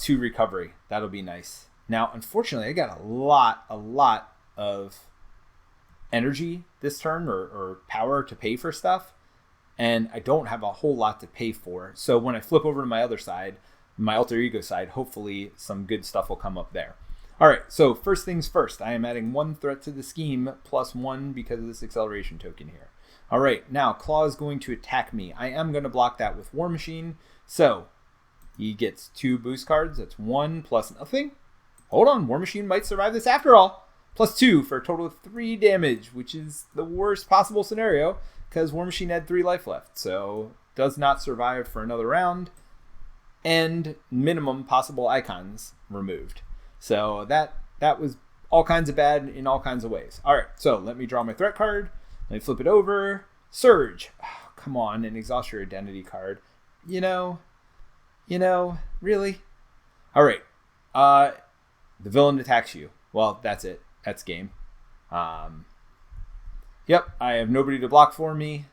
2 recovery. That'll be nice. Now, unfortunately, I got a lot of energy this turn or power to pay for stuff, and I don't have a whole lot to pay for. So when I flip over to my other side, my Alter Ego side, hopefully some good stuff will come up there. All right, so first things first, I am adding 1 threat to the scheme plus 1 because of this acceleration token here. All right, now Claw is going to attack me. I am going to block that with War Machine. So he gets 2 boost cards. That's 1 plus nothing. Hold on, War Machine might survive this after all. Plus 2 for a total of 3 damage, which is the worst possible scenario because War Machine had 3 life left. So does not survive for another round. And minimum possible icons removed. So that was all kinds of bad in all kinds of ways. All right, so let me draw my threat card. Let me flip it over. Surge. Oh, come on, an exhaust your identity card. Really? All right. The villain attacks you. Well, that's it. That's game. Yep, I have nobody to block for me.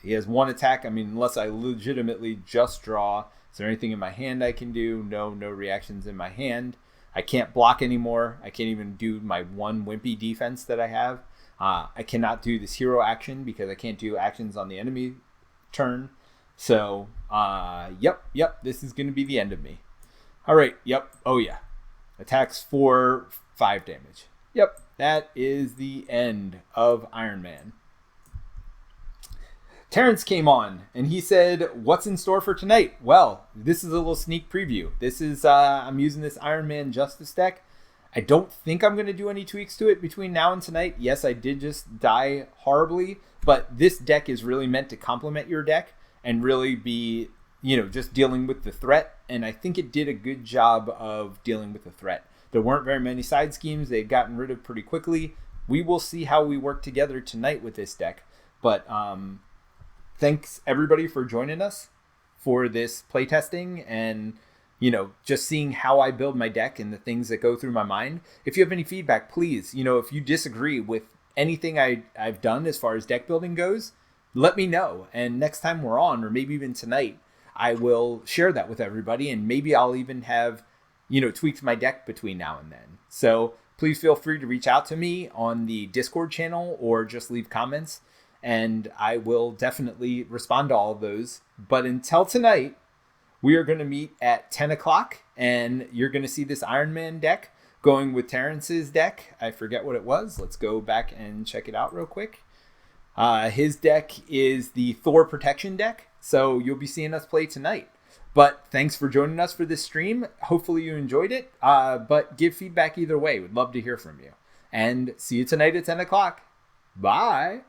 He has 1 attack. I mean, unless I legitimately just draw. Is there anything in my hand I can do? No reactions in my hand. I can't block anymore. I can't even do my 1 wimpy defense that I have. I cannot do this hero action because I can't do actions on the enemy turn. So, yep, this is going to be the end of me. All right, yep, oh yeah. Attacks for 5 damage. Yep, that is the end of Iron Man. Terrence came on and he said, what's in store for tonight? Well, this is a little sneak preview. This is, I'm using this Iron Man Justice deck. I don't think I'm going to do any tweaks to it between now and tonight. Yes, I did just die horribly, but this deck is really meant to complement your deck and really be, just dealing with the threat. And I think it did a good job of dealing with the threat. There weren't very many side schemes they'd gotten rid of pretty quickly. We will see how we work together tonight with this deck. But thanks everybody for joining us for this playtesting and just seeing how I build my deck and the things that go through my mind. If you have any feedback, please, if you disagree with anything I've done as far as deck building goes, let me know. And next time we're on, or maybe even tonight, I will share that with everybody. And maybe I'll even have, tweaked my deck between now and then. So please feel free to reach out to me on the Discord channel or just leave comments. And I will definitely respond to all of those. But until tonight, we are going to meet at 10 o'clock, and you're going to see this Iron Man deck going with Terrence's deck. I forget what it was. Let's go back and check it out real quick. His deck is the Thor Protection deck, so you'll be seeing us play tonight. But thanks for joining us for this stream. Hopefully you enjoyed it, but give feedback either way. We'd love to hear from you. And see you tonight at 10 o'clock. Bye.